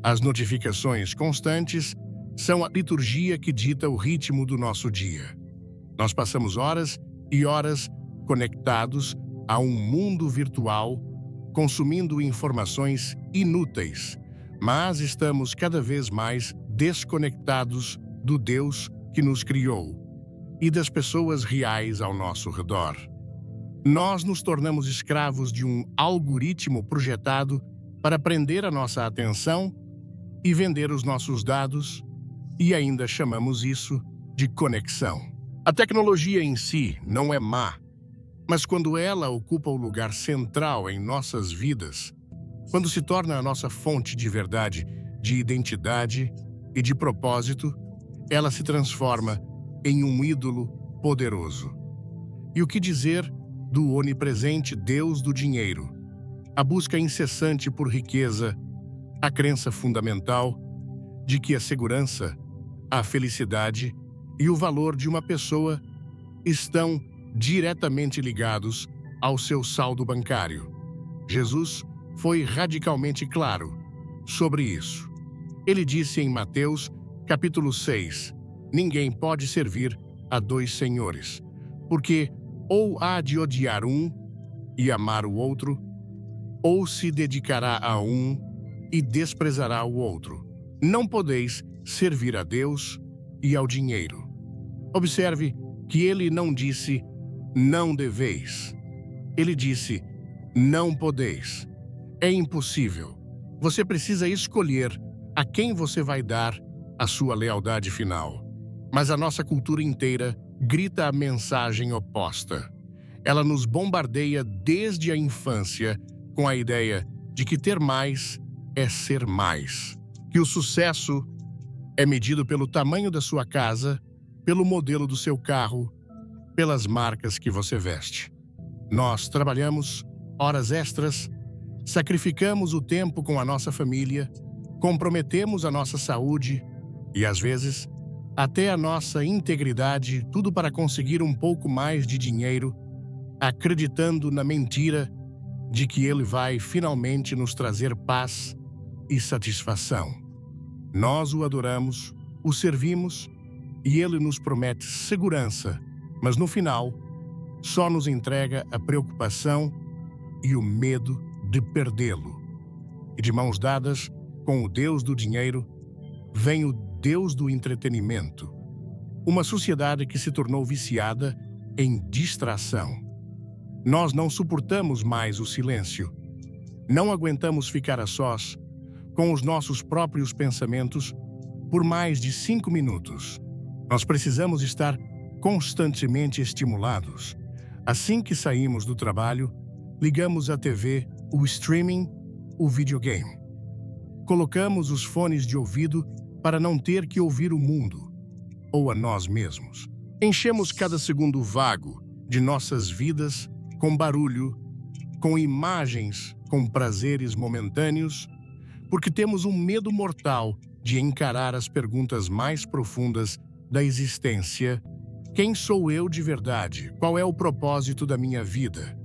As notificações constantes são a liturgia que dita o ritmo do nosso dia. Nós passamos horas e horas conectados a um mundo virtual, consumindo informações inúteis, mas estamos cada vez mais desconectados do Deus que nos criou e das pessoas reais ao nosso redor. Nós nos tornamos escravos de um algoritmo projetado para prender a nossa atenção e vender os nossos dados, e ainda chamamos isso de conexão. A tecnologia em si não é má, mas quando ela ocupa o lugar central em nossas vidas, quando se torna a nossa fonte de verdade, de identidade e de propósito, ela se transforma em um ídolo poderoso. E o que dizer do onipresente Deus do dinheiro? A busca incessante por riqueza, a crença fundamental de que a segurança, a felicidade e o valor de uma pessoa estão diretamente ligados ao seu saldo bancário. Jesus foi radicalmente claro sobre isso. Ele disse em Mateus, capítulo 6, ninguém pode servir a dois senhores, porque ou há de odiar um e amar o outro, ou se dedicará a um e desprezará o outro. Não podeis servir a Deus e ao dinheiro. Observe que ele não disse, não deveis. Ele disse, não podeis. É impossível. Você precisa escolher a quem você vai dar a sua lealdade final. Mas a nossa cultura inteira grita a mensagem oposta. Ela nos bombardeia desde a infância com a ideia de que ter mais é ser mais. Que o sucesso é medido pelo tamanho da sua casa, pelo modelo do seu carro, pelas marcas que você veste. Nós trabalhamos horas extras, sacrificamos o tempo com a nossa família, comprometemos a nossa saúde e, às vezes, até a nossa integridade, tudo para conseguir um pouco mais de dinheiro, acreditando na mentira de que ele vai finalmente nos trazer paz e satisfação. Nós o adoramos, o servimos e ele nos promete segurança, mas no final só nos entrega a preocupação e o medo de perdê-lo. E de mãos dadas com o Deus do dinheiro, vem o Deus do entretenimento. Uma sociedade que se tornou viciada em distração. Nós não suportamos mais o silêncio. Não aguentamos ficar a sós com os nossos próprios pensamentos por mais de 5 minutos. Nós precisamos estar constantemente estimulados. Assim que saímos do trabalho, ligamos a TV, o streaming, o videogame. Colocamos os fones de ouvido para não ter que ouvir o mundo ou a nós mesmos. Enchemos cada segundo vago de nossas vidas com barulho, com imagens, com prazeres momentâneos, porque temos um medo mortal de encarar as perguntas mais profundas da existência. Quem sou eu de verdade? Qual é o propósito da minha vida?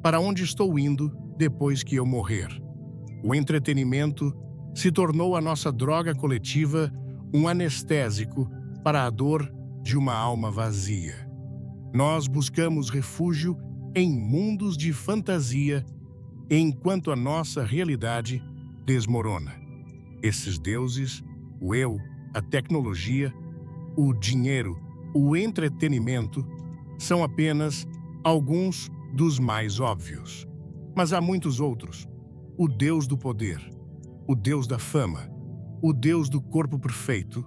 Para onde estou indo depois que eu morrer? O entretenimento se tornou a nossa droga coletiva, um anestésico para a dor de uma alma vazia. Nós buscamos refúgio em mundos de fantasia, enquanto a nossa realidade desmorona. Esses deuses, o eu, a tecnologia, o dinheiro, o entretenimento, são apenas alguns dos mais óbvios. Mas há muitos outros. O Deus do poder, o Deus da fama, o Deus do corpo perfeito,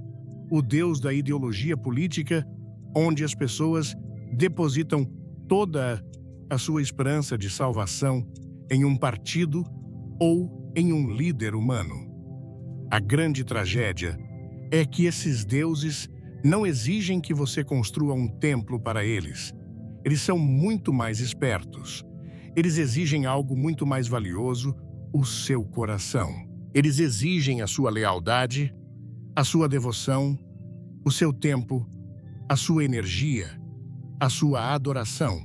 o Deus da ideologia política, onde as pessoas depositam toda a sua esperança de salvação em um partido ou em um líder humano. A grande tragédia é que esses deuses não exigem que você construa um templo para eles. Eles são muito mais espertos. Eles exigem algo muito mais valioso, o seu coração. Eles exigem a sua lealdade, a sua devoção, o seu tempo, a sua energia, a sua adoração.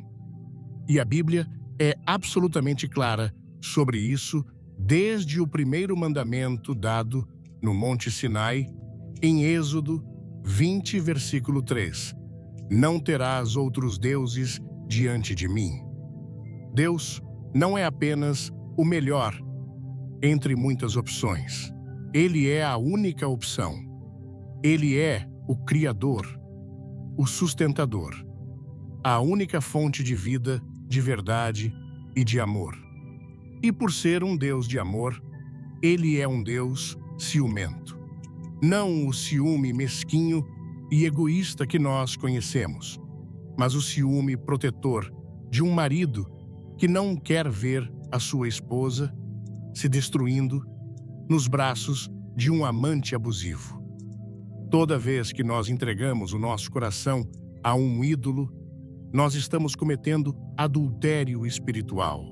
E a Bíblia é absolutamente clara sobre isso desde o primeiro mandamento dado no Monte Sinai, em Êxodo 20, versículo 3. Não terás outros deuses diante de mim. Deus não é apenas o melhor entre muitas opções. Ele é a única opção. Ele é o Criador, o sustentador, a única fonte de vida, de verdade e de amor. E por ser um Deus de amor, ele é um Deus ciumento. Não o ciúme mesquinho e egoísta que nós conhecemos, mas o ciúme protetor de um marido que não quer ver a sua esposa se destruindo nos braços de um amante abusivo. Toda vez que nós entregamos o nosso coração a um ídolo, nós estamos cometendo adultério espiritual.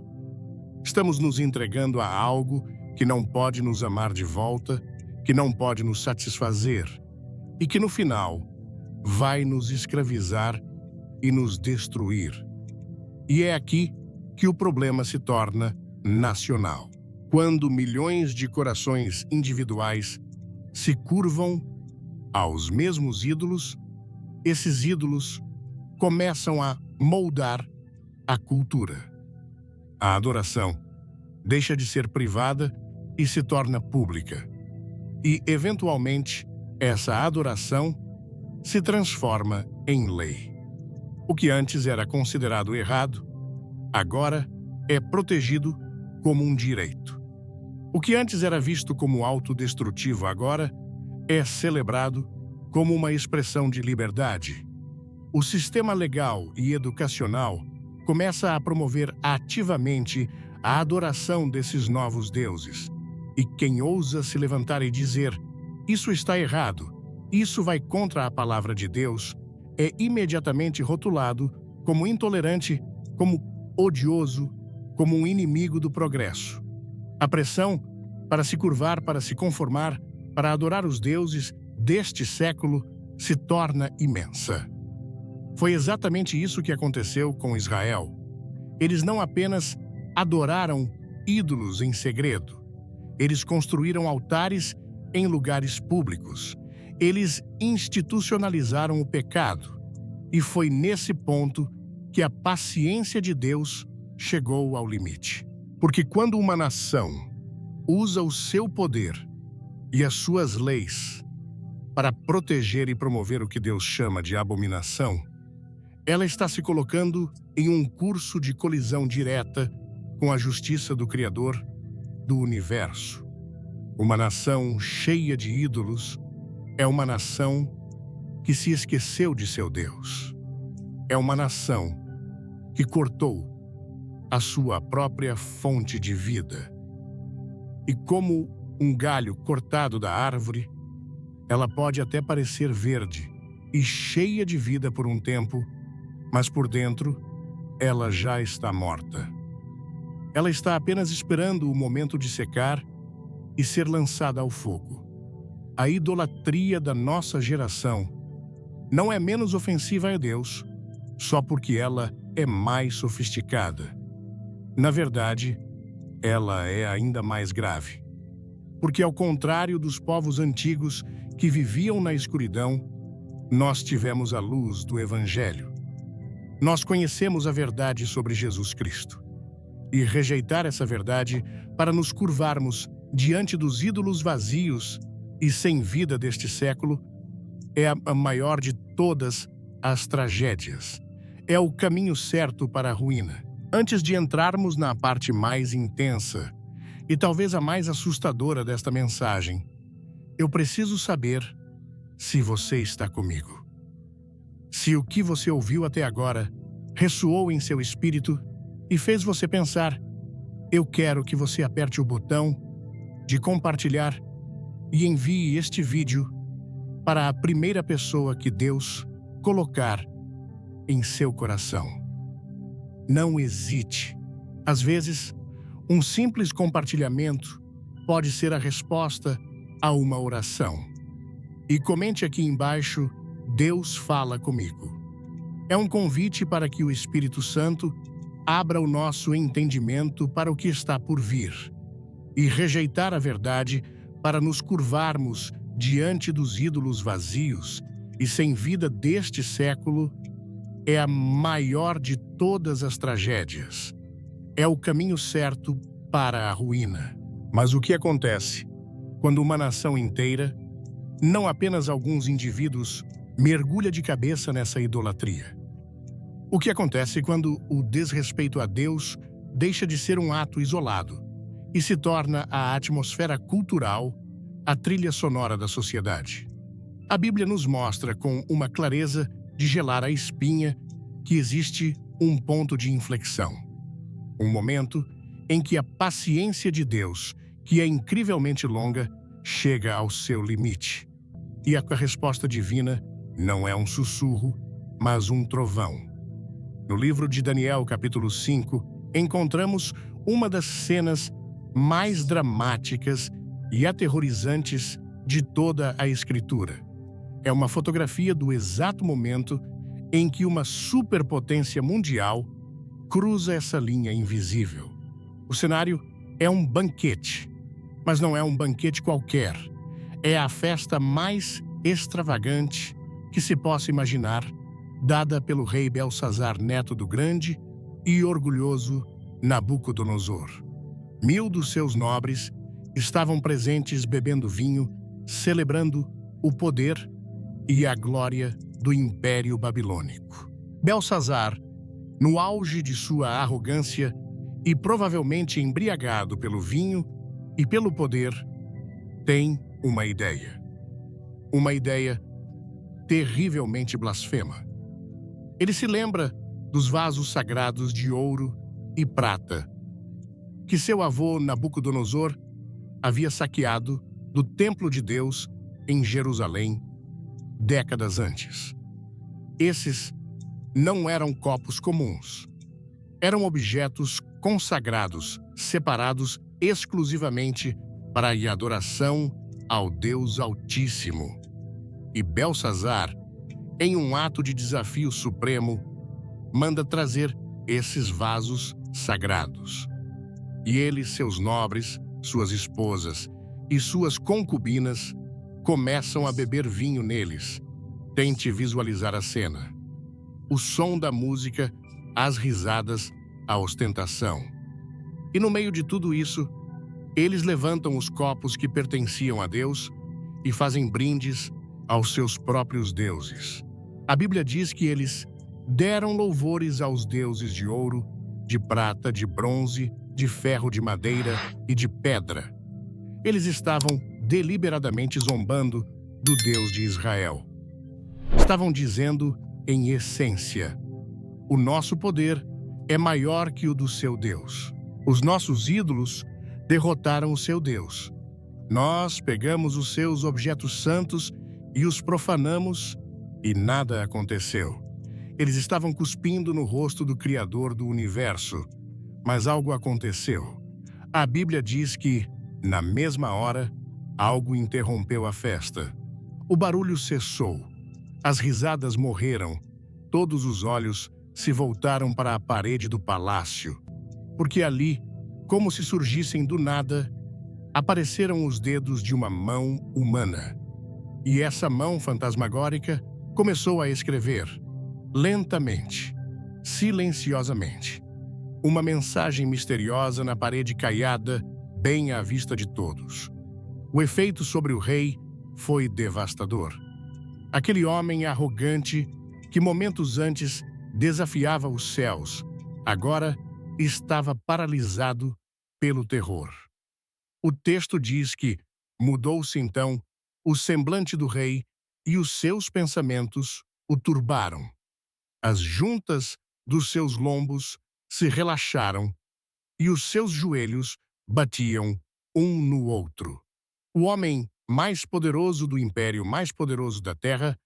Estamos nos entregando a algo que não pode nos amar de volta, que não pode nos satisfazer e que, no final, vai nos escravizar e nos destruir. E é aqui que o problema se torna nacional. Quando milhões de corações individuais se curvam aos mesmos ídolos, esses ídolos começam a moldar a cultura. A adoração deixa de ser privada e se torna pública. E, eventualmente, essa adoração se transforma em lei. O que antes era considerado errado, agora é protegido como um direito. O que antes era visto como autodestrutivo, agora é celebrado como uma expressão de liberdade. O sistema legal e educacional começa a promover ativamente a adoração desses novos deuses. E quem ousa se levantar e dizer, isso está errado, isso vai contra a palavra de Deus, é imediatamente rotulado como intolerante, como odioso, como um inimigo do progresso. A pressão para se curvar, para se conformar, para adorar os deuses deste século se torna imensa. Foi exatamente isso que aconteceu com Israel. Eles não apenas adoraram ídolos em segredo, eles construíram altares em lugares públicos. Eles institucionalizaram o pecado. E foi nesse ponto que a paciência de Deus chegou ao limite. Porque quando uma nação usa o seu poder e as suas leis para proteger e promover o que Deus chama de abominação, ela está se colocando em um curso de colisão direta com a justiça do Criador do universo. Uma nação cheia de ídolos é uma nação que se esqueceu de seu Deus. É uma nação que cortou a sua própria fonte de vida. E como um galho cortado da árvore, ela pode até parecer verde e cheia de vida por um tempo, mas por dentro ela já está morta. Ela está apenas esperando o momento de secar e ser lançada ao fogo. A idolatria da nossa geração não é menos ofensiva a Deus só porque ela é mais sofisticada. Na verdade, ela é ainda mais grave. Porque, ao contrário dos povos antigos que viviam na escuridão, nós tivemos a luz do Evangelho. Nós conhecemos a verdade sobre Jesus Cristo. E rejeitar essa verdade para nos curvarmos diante dos ídolos vazios e sem vida deste século é a maior de todas as tragédias. É o caminho certo para a ruína. Antes de entrarmos na parte mais intensa e talvez a mais assustadora desta mensagem, eu preciso saber se você está comigo. Se o que você ouviu até agora ressoou em seu espírito e fez você pensar, eu quero que você aperte o botão de compartilhar e envie este vídeo para a primeira pessoa que Deus colocar em seu coração. Não hesite. Às vezes, um simples compartilhamento pode ser a resposta a uma oração. E comente aqui embaixo, Deus fala comigo. É um convite para que o Espírito Santo abra o nosso entendimento para o que está por vir e rejeitar a verdade para nos curvarmos diante dos ídolos vazios e sem vida deste século é a maior de todas as tragédias. É o caminho certo para a ruína. Mas o que acontece quando uma nação inteira, não apenas alguns indivíduos, mergulha de cabeça nessa idolatria? O que acontece quando o desrespeito a Deus deixa de ser um ato isolado e se torna a atmosfera cultural, a trilha sonora da sociedade? A Bíblia nos mostra com uma clareza de gelar a espinha que existe um ponto de inflexão. Um momento em que a paciência de Deus, que é incrivelmente longa, chega ao seu limite. E a resposta divina não é um sussurro, mas um trovão. No livro de Daniel, capítulo 5, encontramos uma das cenas mais dramáticas e aterrorizantes de toda a Escritura. É uma fotografia do exato momento em que uma superpotência mundial cruza essa linha invisível. O cenário é um banquete, mas não é um banquete qualquer. É a festa mais extravagante que se possa imaginar, dada pelo rei Belsazar, neto do grande e orgulhoso Nabucodonosor. 1000 dos seus nobres estavam presentes bebendo vinho, celebrando o poder e a glória do Império Babilônico. Belsazar, no auge de sua arrogância e provavelmente embriagado pelo vinho e pelo poder, tem uma ideia. Uma ideia terrivelmente blasfema. Ele se lembra dos vasos sagrados de ouro e prata que seu avô Nabucodonosor havia saqueado do templo de Deus em Jerusalém décadas antes. Esses não eram copos comuns. Eram objetos consagrados, separados exclusivamente para a adoração ao Deus Altíssimo. E Belsazar, em um ato de desafio supremo, manda trazer esses vasos sagrados. E ele, seus nobres, suas esposas e suas concubinas começam a beber vinho neles. Tente visualizar a cena. O som da música, as risadas, a ostentação. E no meio de tudo isso, eles levantam os copos que pertenciam a Deus e fazem brindes aos seus próprios deuses. A Bíblia diz que eles deram louvores aos deuses de ouro, de prata, de bronze, de ferro, de madeira e de pedra. Eles estavam deliberadamente zombando do Deus de Israel. Estavam dizendo, em essência, o nosso poder é maior que o do seu Deus. Os nossos ídolos derrotaram o seu Deus. Nós pegamos os seus objetos santos e os profanamos e nada aconteceu. Eles estavam cuspindo no rosto do Criador do universo, mas algo aconteceu. A Bíblia diz que, na mesma hora, algo interrompeu a festa. O barulho cessou. As risadas morreram. Todos os olhos se voltaram para a parede do palácio, porque ali, como se surgissem do nada, apareceram os dedos de uma mão humana. E essa mão fantasmagórica começou a escrever, lentamente, silenciosamente, uma mensagem misteriosa na parede caiada, bem à vista de todos. O efeito sobre o rei foi devastador. Aquele homem arrogante que momentos antes desafiava os céus, agora estava paralisado pelo terror. O texto diz que mudou-se então o semblante do rei e os seus pensamentos o turbaram. As juntas dos seus lombos se relaxaram e os seus joelhos batiam um no outro. O homem mais poderoso do império, mais poderoso da terra,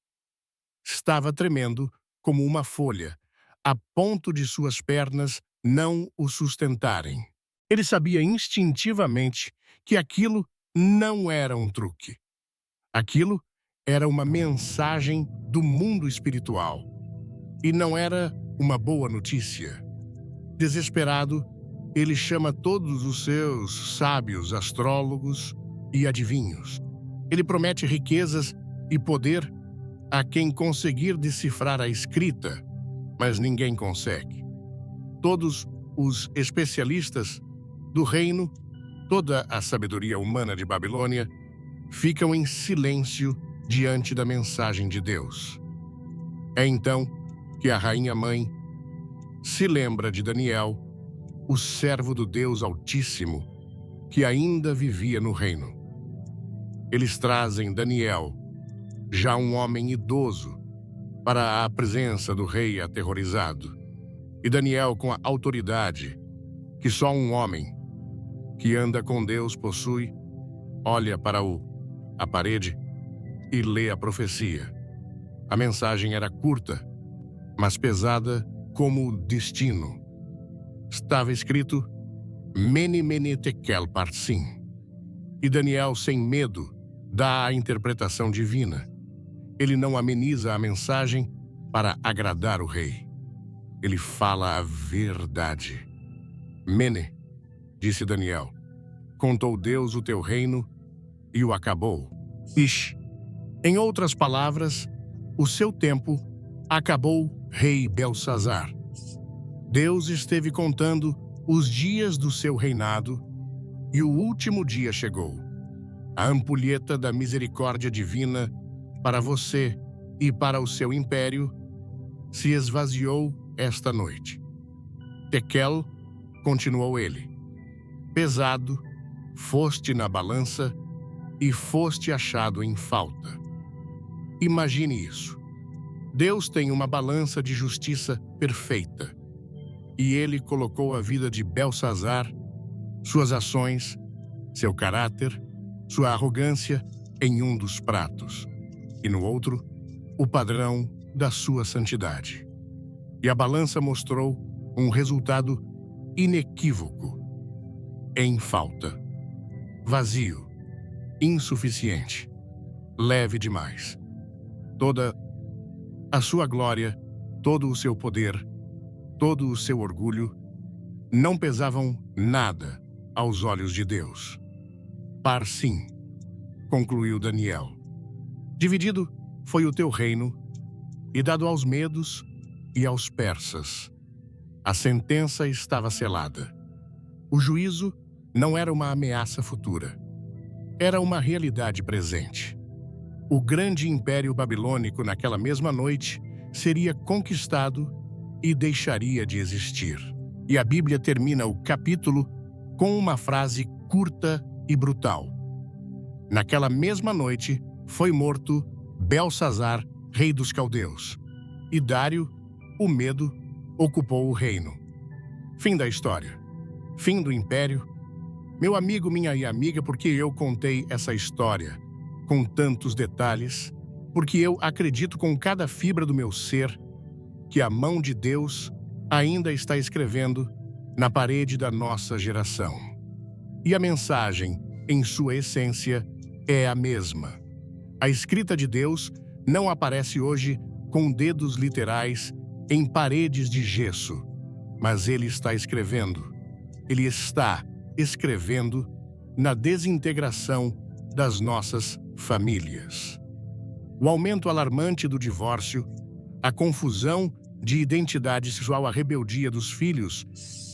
estava tremendo como uma folha, a ponto de suas pernas não o sustentarem. Ele sabia instintivamente que aquilo não era um truque. Aquilo era uma mensagem do mundo espiritual. E não era uma boa notícia. Desesperado, ele chama todos os seus sábios, astrólogos e adivinhos. Ele promete riquezas e poder a quem conseguir decifrar a escrita, mas ninguém consegue. Todos os especialistas do reino, toda a sabedoria humana de Babilônia, ficam em silêncio diante da mensagem de Deus. É então que a rainha-mãe se lembra de Daniel, o servo do Deus Altíssimo, que ainda vivia no reino. Eles trazem Daniel, já um homem idoso, para a presença do rei aterrorizado. E Daniel, com a autoridade que só um homem que anda com Deus possui, olha para a parede e lê a profecia. A mensagem era curta, mas pesada como o destino. Estava escrito Mene, Mene, Tekel, Parsim. E Daniel, sem medo, dá a interpretação divina. Ele não ameniza a mensagem para agradar o rei. Ele fala a verdade. Mene, disse Daniel, contou Deus o teu reino e o acabou. Ish. Em outras palavras, o seu tempo acabou, rei Belsazar. Deus esteve contando os dias do seu reinado e o último dia chegou. A ampulheta da misericórdia divina para você e para o seu império se esvaziou esta noite. Tekel, continuou ele, pesado, foste na balança e foste achado em falta. Imagine isso. Deus tem uma balança de justiça perfeita. E ele colocou a vida de Belsazar, suas ações, seu caráter, sua arrogância em um dos pratos, e no outro, o padrão da sua santidade. E a balança mostrou um resultado inequívoco, em falta, vazio, insuficiente, leve demais. Toda a sua glória, todo o seu poder, todo o seu orgulho, não pesavam nada aos olhos de Deus. Parsim, concluiu Daniel. Dividido foi o teu reino, e dado aos medos e aos persas. A sentença estava selada. O juízo não era uma ameaça futura. Era uma realidade presente. O grande império babilônico, naquela mesma noite, seria conquistado e deixaria de existir. E a Bíblia termina o capítulo com uma frase curta e brutal. Naquela mesma noite foi morto Belsazar, rei dos caldeus, e Dário, o medo, ocupou o reino. Fim da história. Fim do império. Meu amigo, minha amiga, porque eu contei essa história com tantos detalhes, porque eu acredito com cada fibra do meu ser que a mão de Deus ainda está escrevendo na parede da nossa geração. E a mensagem, em sua essência, é a mesma. A escrita de Deus não aparece hoje com dedos literais em paredes de gesso, mas Ele está escrevendo. Ele está escrevendo na desintegração das nossas famílias. O aumento alarmante do divórcio, a confusão de identidade sexual, a rebeldia dos filhos,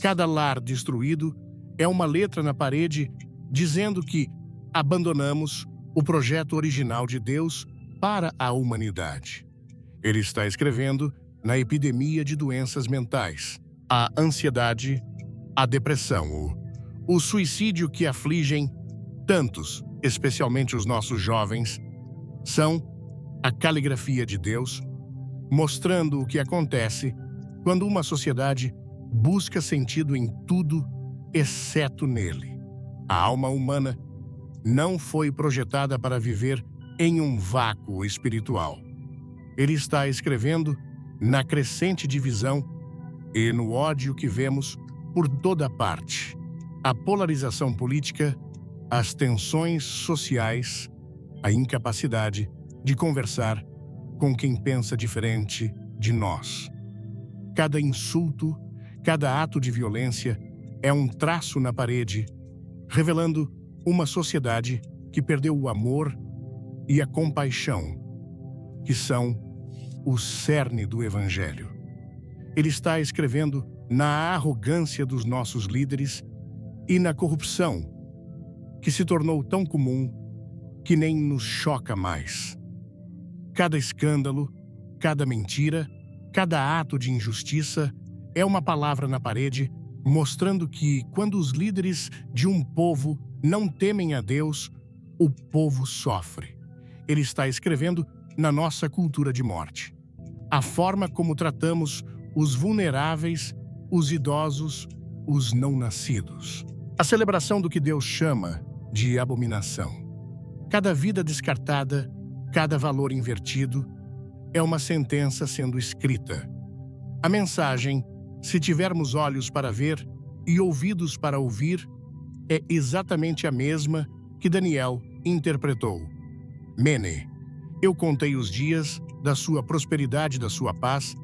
cada lar destruído, é uma letra na parede dizendo que abandonamos o projeto original de Deus para a humanidade. Ele está escrevendo na epidemia de doenças mentais, a ansiedade, a depressão, o suicídio que afligem tantos, especialmente os nossos jovens, são a caligrafia de Deus, mostrando o que acontece quando uma sociedade busca sentido em tudo, exceto nele. A alma humana não foi projetada para viver em um vácuo espiritual. Ele está escrevendo na crescente divisão e no ódio que vemos por toda parte. A polarização política, as tensões sociais, a incapacidade de conversar com quem pensa diferente de nós. Cada insulto, cada ato de violência é um traço na parede, revelando uma sociedade que perdeu o amor e a compaixão, que são o cerne do Evangelho. Ele está escrevendo na arrogância dos nossos líderes e na corrupção, que se tornou tão comum que nem nos choca mais. Cada escândalo, cada mentira, cada ato de injustiça é uma palavra na parede mostrando que, quando os líderes de um povo não temem a Deus, o povo sofre. Ele está escrevendo na nossa cultura de morte. A forma como tratamos os vulneráveis, os idosos, os não nascidos. A celebração do que Deus chama de abominação. Cada vida descartada, cada valor invertido, é uma sentença sendo escrita. A mensagem, se tivermos olhos para ver e ouvidos para ouvir, é exatamente a mesma que Daniel interpretou. Mene, eu contei os dias da sua prosperidade, da sua paz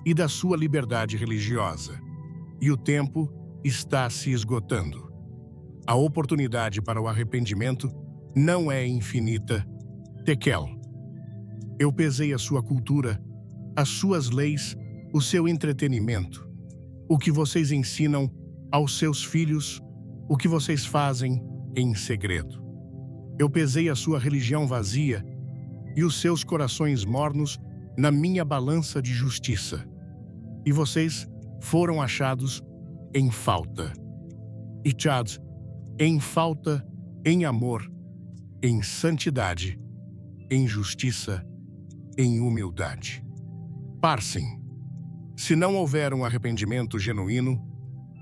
e da sua liberdade religiosa, e o tempo está se esgotando. A oportunidade para o arrependimento não é infinita. Tekel, eu pesei a sua cultura, as suas leis, o seu entretenimento, o que vocês ensinam aos seus filhos, o que vocês fazem em segredo. Eu pesei a sua religião vazia e os seus corações mornos na minha balança de justiça. E vocês foram achados em falta. E Chad, em falta, em amor, em santidade, em justiça, em humildade. Parsem, se não houver um arrependimento genuíno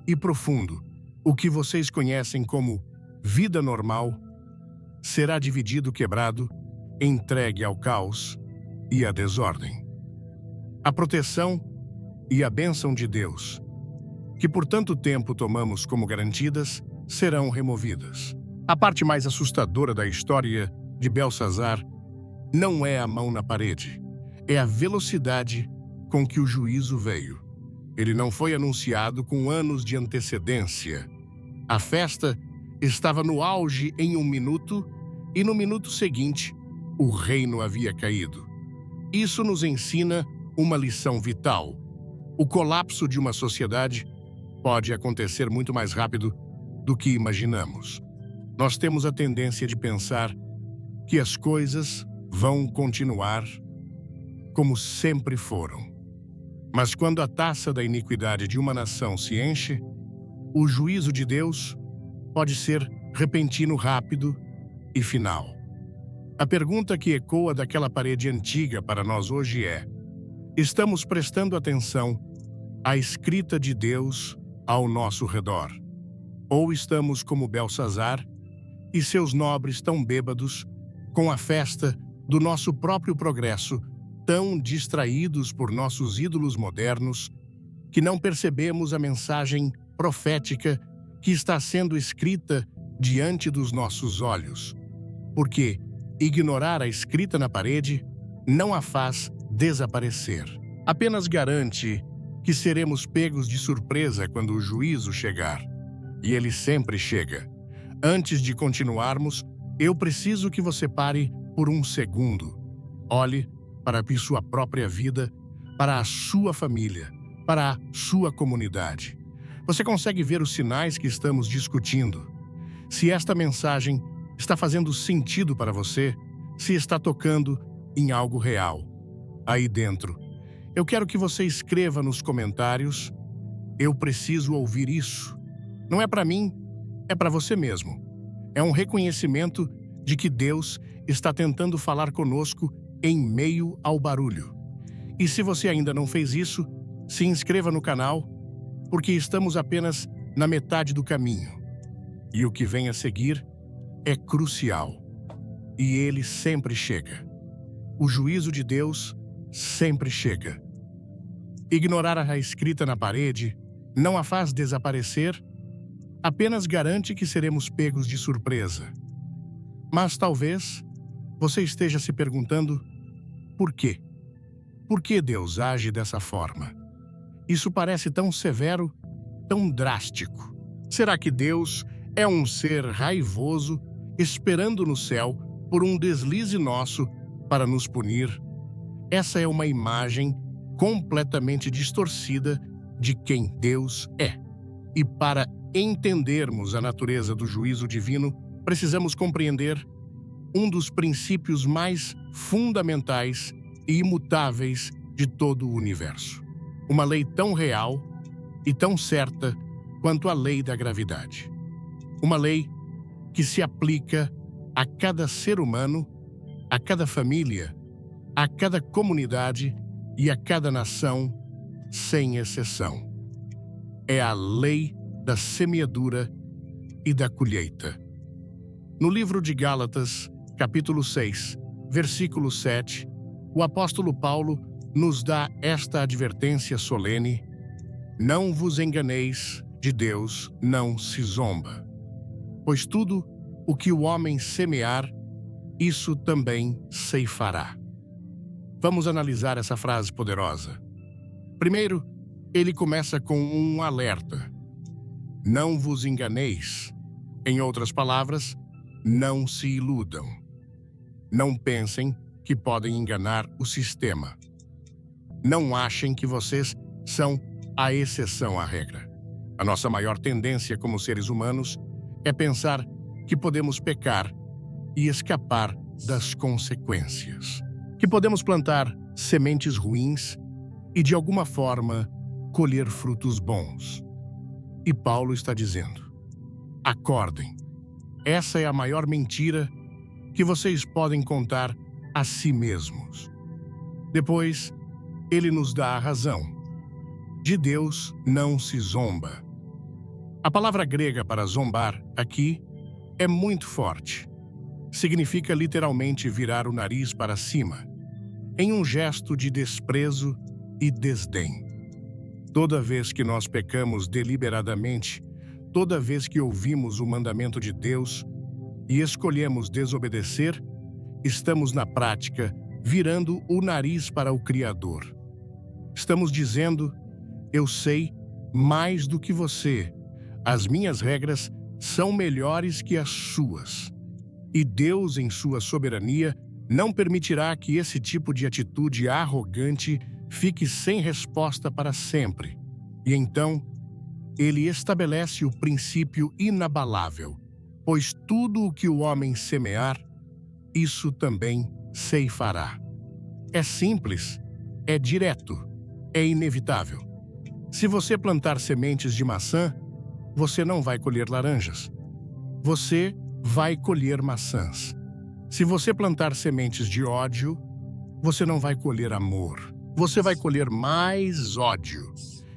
e profundo, o que vocês conhecem como vida normal será dividido, quebrado, entregue ao caos e à desordem. A proteção e a bênção de Deus, que por tanto tempo tomamos como garantidas, serão removidas. A parte mais assustadora da história de Belsazar não é a mão na parede, é a velocidade com que o juízo veio. Ele não foi anunciado com anos de antecedência. A festa estava no auge em 1 minuto e no minuto seguinte, o reino havia caído. Isso nos ensina uma lição vital. O colapso de uma sociedade pode acontecer muito mais rápido do que imaginamos. Nós temos a tendência de pensar que as coisas vão continuar como sempre foram. Mas quando a taça da iniquidade de uma nação se enche, o juízo de Deus pode ser repentino, rápido e final. A pergunta que ecoa daquela parede antiga para nós hoje é: estamos prestando atenção à escrita de Deus ao nosso redor? Ou estamos como Belsazar e seus nobres tão bêbados com a festa do nosso próprio progresso, tão distraídos por nossos ídolos modernos, que não percebemos a mensagem profética que está sendo escrita diante dos nossos olhos? Porque ignorar a escrita na parede não a faz desaparecer. Apenas garante que seremos pegos de surpresa quando o juízo chegar. E ele sempre chega. Antes de continuarmos, eu preciso que você pare por um segundo. Olhe para a sua própria vida, para a sua família, para a sua comunidade. Você consegue ver os sinais que estamos discutindo? Se esta mensagem está fazendo sentido para você, se está tocando em algo real. Aí dentro, eu quero que você escreva nos comentários: eu preciso ouvir isso. Não é para mim, é para você mesmo. É um reconhecimento de que Deus está tentando falar conosco em meio ao barulho. E se você ainda não fez isso, se inscreva no canal, porque estamos apenas na metade do caminho. E o que vem a seguir é crucial. E ele sempre chega. O juízo de Deus sempre chega. Ignorar a escrita na parede não a faz desaparecer, apenas garante que seremos pegos de surpresa. Mas talvez você esteja se perguntando: por quê? Por que Deus age dessa forma? Isso parece tão severo, tão drástico. Será que Deus é um ser raivoso, esperando no céu por um deslize nosso para nos punir? Essa é uma imagem completamente distorcida de quem Deus é. E para entendermos a natureza do juízo divino, precisamos compreender um dos princípios mais fundamentais e imutáveis de todo o universo. Uma lei tão real e tão certa quanto a lei da gravidade. Uma lei que se aplica a cada ser humano, a cada família, a cada comunidade e a cada nação, sem exceção. É a lei da semeadura e da colheita. No livro de Gálatas, capítulo 6, versículo 7, o apóstolo Paulo nos dá esta advertência solene: não vos enganeis, de Deus não se zomba. Pois tudo o que o homem semear, isso também ceifará. Vamos analisar essa frase poderosa. Primeiro, ele começa com um alerta. Não vos enganeis. Em outras palavras, não se iludam. Não pensem que podem enganar o sistema. Não achem que vocês são a exceção à regra. A nossa maior tendência como seres humanos é pensar que podemos pecar e escapar das consequências. Que podemos plantar sementes ruins e, de alguma forma, colher frutos bons. E Paulo está dizendo: acordem. Essa é a maior mentira que vocês podem contar a si mesmos. Depois, ele nos dá a razão. De Deus não se zomba. A palavra grega para zombar aqui é muito forte. Significa literalmente virar o nariz para cima, em um gesto de desprezo e desdém. Toda vez que nós pecamos deliberadamente, toda vez que ouvimos o mandamento de Deus e escolhemos desobedecer, estamos na prática virando o nariz para o Criador. Estamos dizendo: eu sei mais do que você. As minhas regras são melhores que as suas. E Deus, em sua soberania, não permitirá que esse tipo de atitude arrogante fique sem resposta para sempre. E então, ele estabelece o princípio inabalável, pois tudo o que o homem semear, isso também ceifará. É simples, é direto, é inevitável. Se você plantar sementes de maçã, você não vai colher laranjas. você vai colher maçãs. Se você plantar sementes de ódio, você não vai colher amor. Você vai colher mais ódio.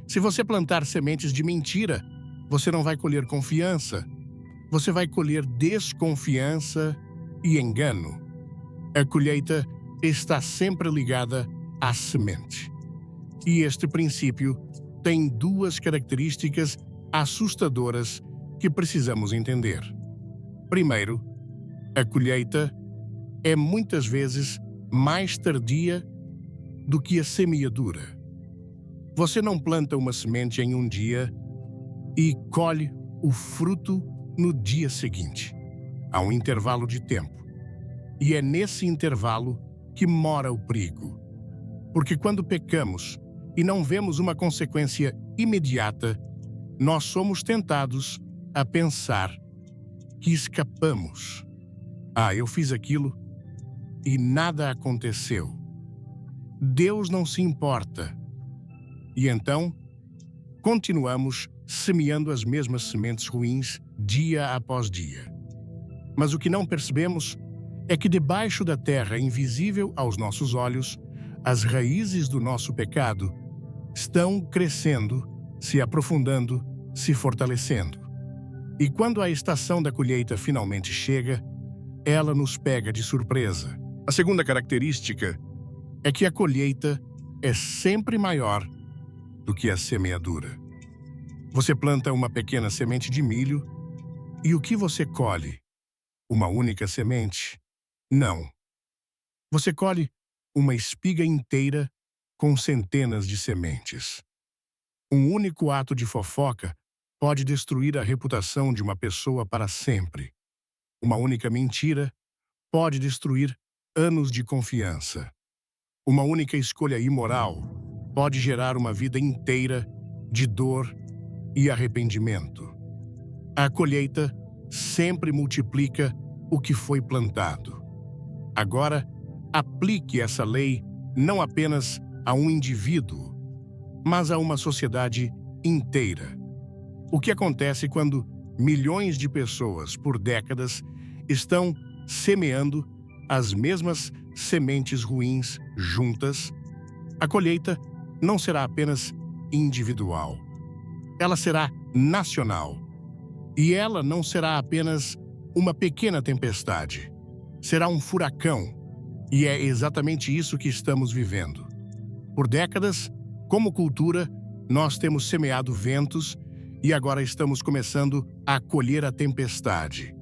Se você plantar sementes de mentira, você não vai colher confiança. Você vai colher desconfiança e engano. A colheita está sempre ligada à semente. E este princípio tem duas características assustadoras que precisamos entender. Primeiro, a colheita é muitas vezes mais tardia do que a semeadura. Você não planta uma semente em um dia e colhe o fruto no dia seguinte. Há um intervalo de tempo. E é nesse intervalo que mora o perigo. Porque quando pecamos e não vemos uma consequência imediata, nós somos tentados a pensar que escapamos. Eu fiz aquilo e nada aconteceu. Deus não se importa. E então, continuamos semeando as mesmas sementes ruins dia após dia. Mas o que não percebemos é que debaixo da terra, invisível aos nossos olhos, as raízes do nosso pecado estão crescendo, se aprofundando, se fortalecendo. E quando a estação da colheita finalmente chega, ela nos pega de surpresa. A segunda característica é que a colheita é sempre maior do que a semeadura. Você planta uma pequena semente de milho e o que você colhe? Uma única semente? Não. Você colhe uma espiga inteira com centenas de sementes. Um único ato de fofoca pode destruir a reputação de uma pessoa para sempre. Uma única mentira pode destruir anos de confiança. Uma única escolha imoral pode gerar uma vida inteira de dor e arrependimento. A colheita sempre multiplica o que foi plantado. Agora, aplique essa lei não apenas a um indivíduo, mas a uma sociedade inteira. O que acontece quando milhões de pessoas, por décadas, estão semeando as mesmas sementes ruins juntas? A colheita não será apenas individual. Ela será nacional. E ela não será apenas uma pequena tempestade. Será um furacão. E é exatamente isso que estamos vivendo. Por décadas, como cultura, nós temos semeado ventos e agora estamos começando a colher a tempestade.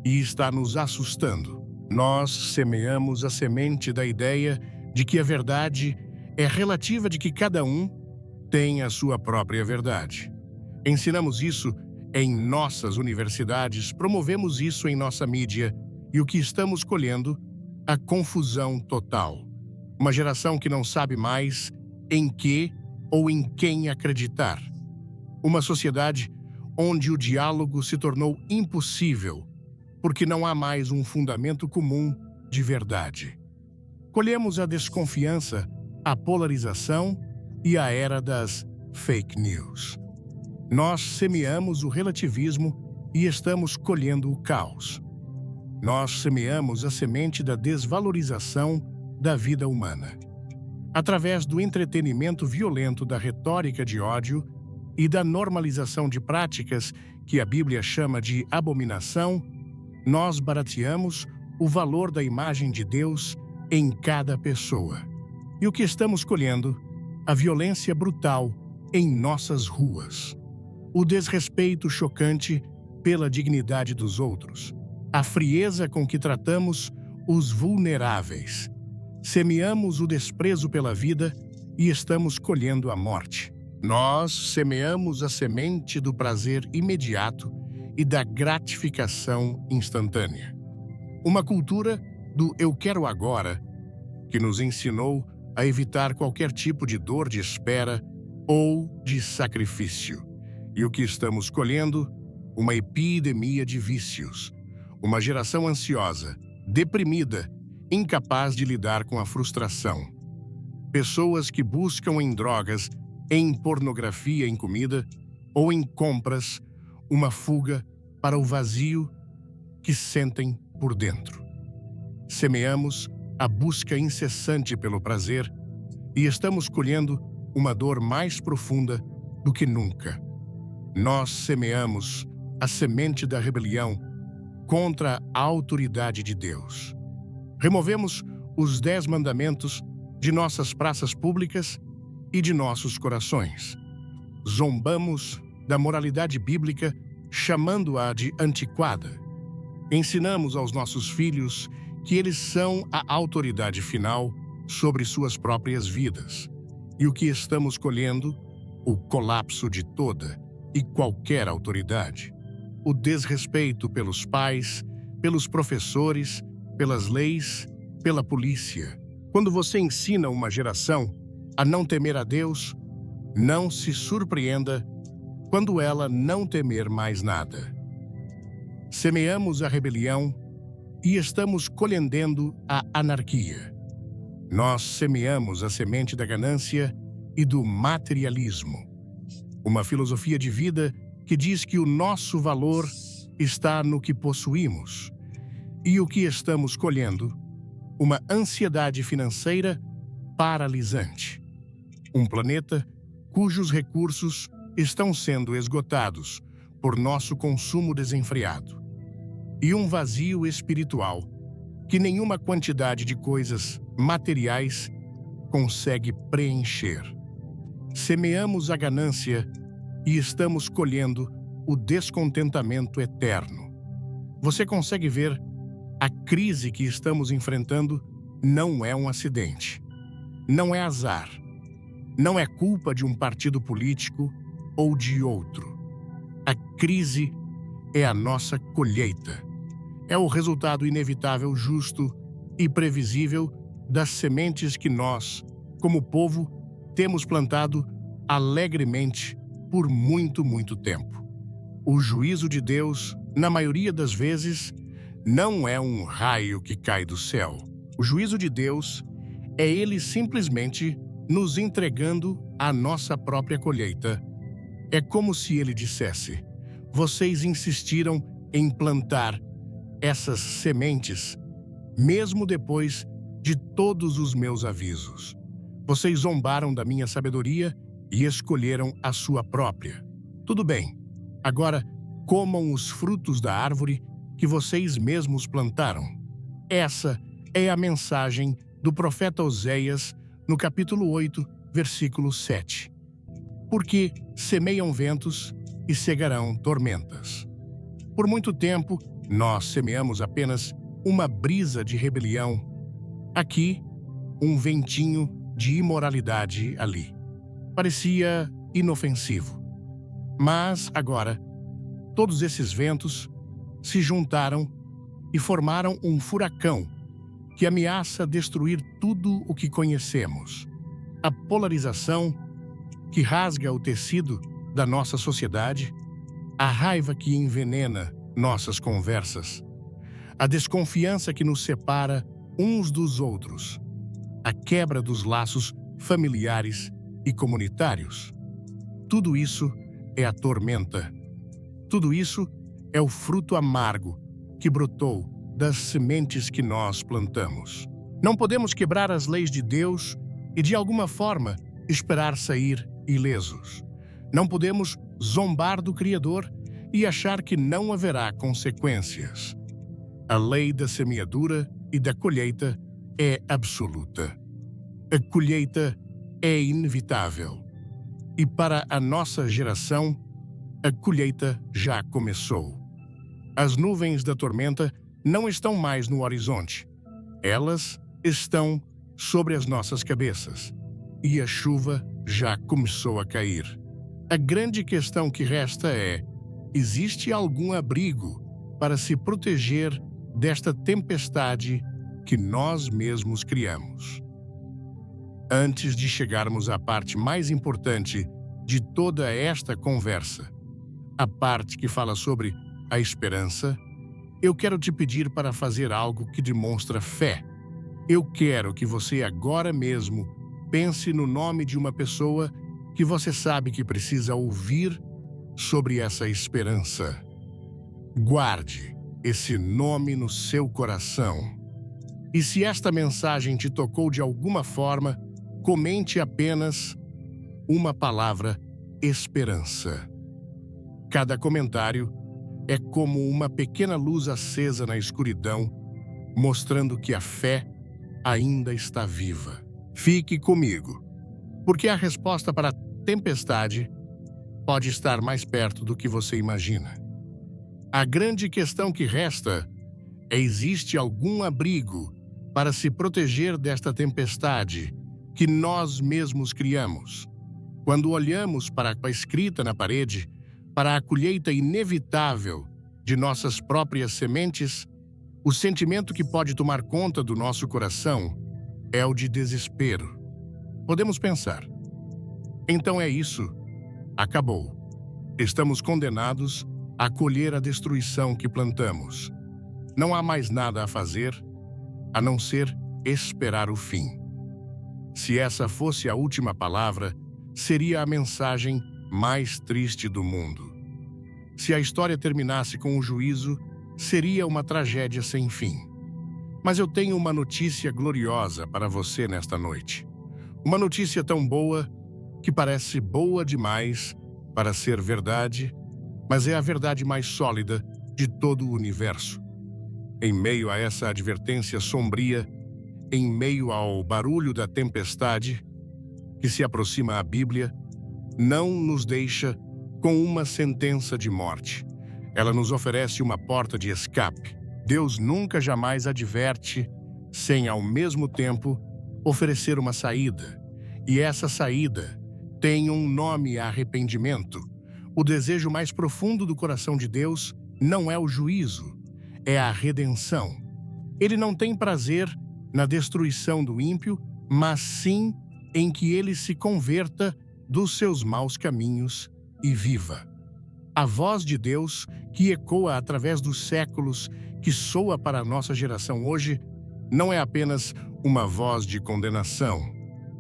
E está nos assustando. Nós semeamos a semente da ideia de que a verdade é relativa, de que cada um tem a sua própria verdade. Ensinamos isso em nossas universidades, promovemos isso em nossa mídia e o que estamos colhendo? A confusão total. Uma geração que não sabe mais em que ou em quem acreditar. Uma sociedade onde o diálogo se tornou impossível, porque não há mais um fundamento comum de verdade. Colhemos a desconfiança, a polarização e a era das fake news. Nós semeamos o relativismo e estamos colhendo o caos. Nós semeamos a semente da desvalorização da vida humana. Através do entretenimento violento da retórica de ódio e da normalização de práticas que a Bíblia chama de abominação, nós barateamos o valor da imagem de Deus em cada pessoa. E o que estamos colhendo? A violência brutal em nossas ruas. O desrespeito chocante pela dignidade dos outros. A frieza com que tratamos os vulneráveis. Semeamos o desprezo pela vida e estamos colhendo a morte. Nós semeamos a semente do prazer imediato e da gratificação instantânea. Uma cultura do eu quero agora, que nos ensinou a evitar qualquer tipo de dor de espera ou de sacrifício. E o que estamos colhendo? Uma epidemia de vícios. Uma geração ansiosa, deprimida, incapaz de lidar com a frustração. Pessoas que buscam em drogas, em pornografia, em comida ou em compras, uma fuga para o vazio que sentem por dentro. Semeamos a busca incessante pelo prazer e estamos colhendo uma dor mais profunda do que nunca. Nós semeamos a semente da rebelião contra a autoridade de Deus. Removemos os 10 mandamentos de nossas praças públicas e de nossos corações. Zombamos da moralidade bíblica, chamando-a de antiquada. Ensinamos aos nossos filhos que eles são a autoridade final sobre suas próprias vidas. E o que estamos colhendo? O colapso de toda e qualquer autoridade. O desrespeito pelos pais, pelos professores, pelas leis, pela polícia. Quando você ensina uma geração a não temer a Deus, não se surpreenda quando ela não temer mais nada. Semeamos a rebelião e estamos colhendo a anarquia. Nós semeamos a semente da ganância e do materialismo. Uma filosofia de vida que diz que o nosso valor está no que possuímos. E o que estamos colhendo? Uma ansiedade financeira paralisante. Um planeta cujos recursos estão sendo esgotados por nosso consumo desenfreado. E um vazio espiritual que nenhuma quantidade de coisas materiais consegue preencher. Semeamos a ganância e estamos colhendo o descontentamento eterno. Você consegue ver? A crise que estamos enfrentando não é um acidente. Não é azar. Não é culpa de um partido político ou de outro. A crise é a nossa colheita. É o resultado inevitável, justo e previsível das sementes que nós, como povo, temos plantado alegremente por muito, muito tempo. O juízo de Deus, na maioria das vezes, não é um raio que cai do céu. O juízo de Deus é Ele simplesmente nos entregando a nossa própria colheita. É como se Ele dissesse: vocês insistiram em plantar essas sementes, mesmo depois de todos os meus avisos. Vocês zombaram da minha sabedoria e escolheram a sua própria. Tudo bem, agora comam os frutos da árvore que vocês mesmos plantaram. Essa é a mensagem do profeta Oséias no capítulo 8, versículo 7. Porque semeiam ventos e cegarão tormentas. Por muito tempo, nós semeamos apenas uma brisa de rebelião. Aqui, um ventinho de imoralidade ali. Parecia inofensivo. Mas agora, todos esses ventos se juntaram e formaram um furacão que ameaça destruir tudo o que conhecemos. A polarização que rasga o tecido da nossa sociedade, a raiva que envenena nossas conversas, a desconfiança que nos separa uns dos outros, a quebra dos laços familiares e comunitários. Tudo isso é a tormenta. Tudo isso é o fruto amargo que brotou das sementes que nós plantamos. Não podemos quebrar as leis de Deus e, de alguma forma, esperar sair ilesos. Não podemos zombar do Criador e achar que não haverá consequências. A lei da semeadura e da colheita é absoluta. A colheita é inevitável. E para a nossa geração, a colheita já começou. As nuvens da tormenta não estão mais no horizonte. Elas estão sobre as nossas cabeças. E a chuva já começou a cair. A grande questão que resta é: existe algum abrigo para se proteger desta tempestade que nós mesmos criamos? Antes de chegarmos à parte mais importante de toda esta conversa, a parte que fala sobre a esperança, eu quero te pedir para fazer algo que demonstra fé. Eu quero que você agora mesmo pense no nome de uma pessoa que você sabe que precisa ouvir sobre essa esperança. Guarde esse nome no seu coração. E se esta mensagem te tocou de alguma forma, comente apenas uma palavra: esperança. Cada comentário é como uma pequena luz acesa na escuridão, mostrando que a fé ainda está viva. Fique comigo, porque a resposta para a tempestade pode estar mais perto do que você imagina. A grande questão que resta é: existe algum abrigo para se proteger desta tempestade que nós mesmos criamos? Quando olhamos para a escrita na parede, para a colheita inevitável de nossas próprias sementes, o sentimento que pode tomar conta do nosso coração é o de desespero. Podemos pensar: então é isso, acabou. Estamos condenados a colher a destruição que plantamos. Não há mais nada a fazer a não ser esperar o fim. Se essa fosse a última palavra, seria a mensagem mais triste do mundo. Se a história terminasse com o juízo, seria uma tragédia sem fim. Mas eu tenho uma notícia gloriosa para você nesta noite. Uma notícia tão boa que parece boa demais para ser verdade, mas é a verdade mais sólida de todo o universo. Em meio a essa advertência sombria, em meio ao barulho da tempestade que se aproxima à Bíblia, não nos deixa com uma sentença de morte. Ela nos oferece uma porta de escape. Deus nunca jamais adverte sem, ao mesmo tempo, oferecer uma saída. E essa saída tem um nome: arrependimento. O desejo mais profundo do coração de Deus não é o juízo, é a redenção. Ele não tem prazer na destruição do ímpio, mas sim em que ele se converta dos seus maus caminhos e viva. A voz de Deus, que ecoa através dos séculos, que soa para a nossa geração hoje, não é apenas uma voz de condenação.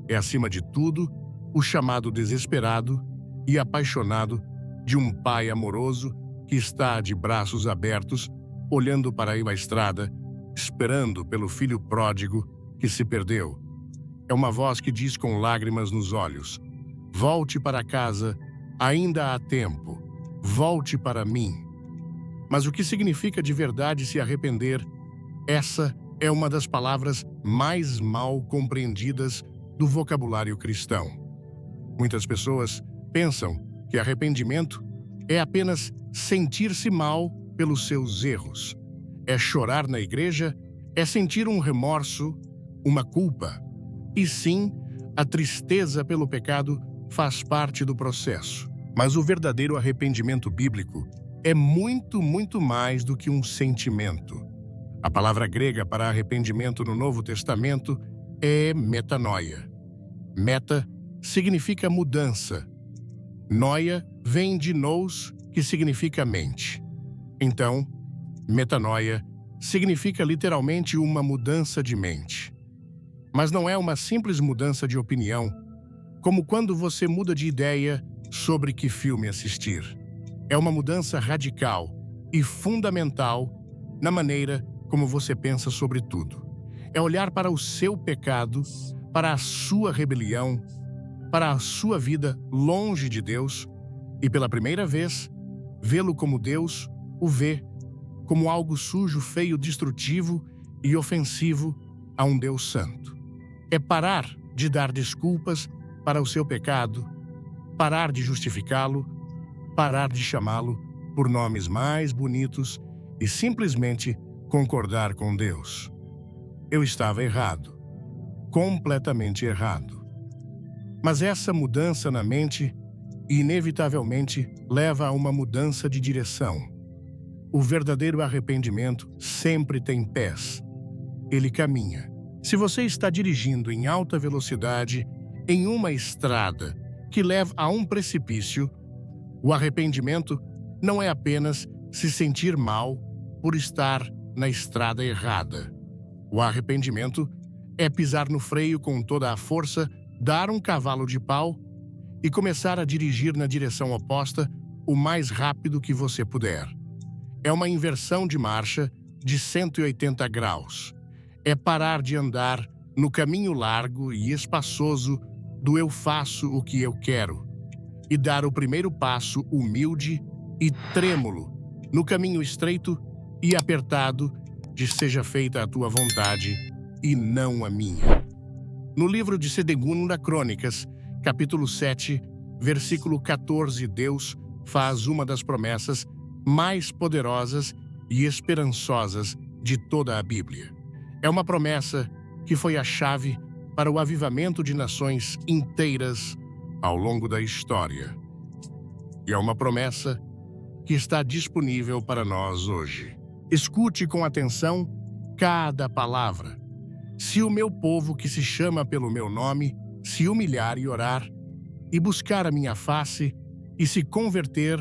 É, acima de tudo, o chamado desesperado e apaixonado de um pai amoroso que está de braços abertos, olhando para a estrada, esperando pelo filho pródigo que se perdeu. É uma voz que diz com lágrimas nos olhos: volte para casa, ainda há tempo, volte para mim. Mas o que significa de verdade se arrepender? Essa é uma das palavras mais mal compreendidas do vocabulário cristão. Muitas pessoas pensam que arrependimento é apenas sentir-se mal pelos seus erros. É chorar na igreja, é sentir um remorso, uma culpa. E sim, a tristeza pelo pecado faz parte do processo. Mas o verdadeiro arrependimento bíblico é muito, muito mais do que um sentimento. A palavra grega para arrependimento no Novo Testamento é metanoia. Meta significa mudança. Noia vem de nous, que significa mente. Então, metanoia significa literalmente uma mudança de mente. Mas não é uma simples mudança de opinião, como quando você muda de ideia sobre que filme assistir. É uma mudança radical e fundamental na maneira como você pensa sobre tudo. É olhar para o seu pecado, para a sua rebelião, para a sua vida longe de Deus e, pela primeira vez, vê-lo como Deus o vê, como algo sujo, feio, destrutivo e ofensivo a um Deus santo. É parar de dar desculpas para o seu pecado, parar de justificá-lo, parar de chamá-lo por nomes mais bonitos e simplesmente concordar com Deus. Eu estava errado, completamente errado. Mas essa mudança na mente, inevitavelmente, leva a uma mudança de direção. O verdadeiro arrependimento sempre tem pés. Ele caminha. Se você está dirigindo em alta velocidade em uma estrada que leva a um precipício, o arrependimento não é apenas se sentir mal por estar na estrada errada. O arrependimento é pisar no freio com toda a força, dar um cavalo de pau e começar a dirigir na direção oposta o mais rápido que você puder. É uma inversão de marcha de 180 graus. É parar de andar no caminho largo e espaçoso do eu faço o que eu quero e dar o primeiro passo humilde e trêmulo no caminho estreito e apertado de seja feita a tua vontade e não a minha. No livro de 2 Crônicas, capítulo 7, versículo 14, Deus faz uma das promessas mais poderosas e esperançosas de toda a Bíblia. É uma promessa que foi a chave para o avivamento de nações inteiras ao longo da história. E é uma promessa que está disponível para nós hoje. Escute com atenção cada palavra. Se o meu povo que se chama pelo meu nome se humilhar e orar, e buscar a minha face, e se converter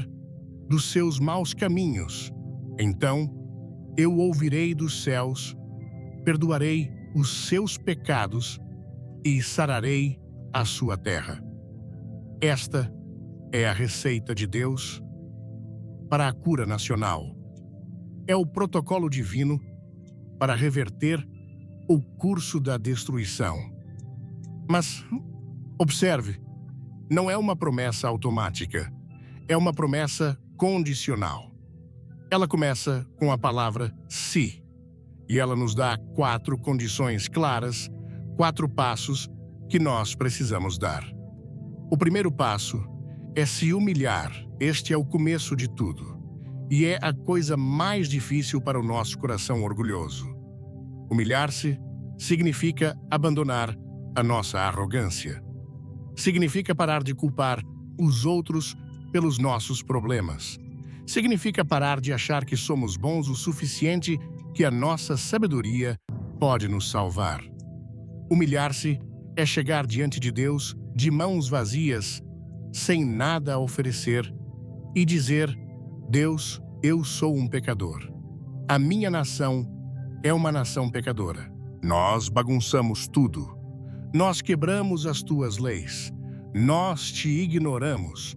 dos seus maus caminhos, então eu ouvirei dos céus, perdoarei os seus pecados e sararei a sua terra. Esta é a receita de Deus para a cura nacional. É o protocolo divino para reverter o curso da destruição. Mas, observe, não é uma promessa automática, é uma promessa condicional. Ela começa com a palavra se, e ela nos dá 4 condições claras, 4 passos que nós precisamos dar. O primeiro passo é se humilhar. Este é o começo de tudo, e é a coisa mais difícil para o nosso coração orgulhoso. Humilhar-se significa abandonar a nossa arrogância. Significa parar de culpar os outros pelos nossos problemas. Significa parar de achar que somos bons o suficiente, que a nossa sabedoria pode nos salvar. Humilhar-se é chegar diante de Deus de mãos vazias, sem nada a oferecer, e dizer: Deus, eu sou um pecador. A minha nação é uma nação pecadora. Nós bagunçamos tudo. Nós quebramos as tuas leis. Nós te ignoramos.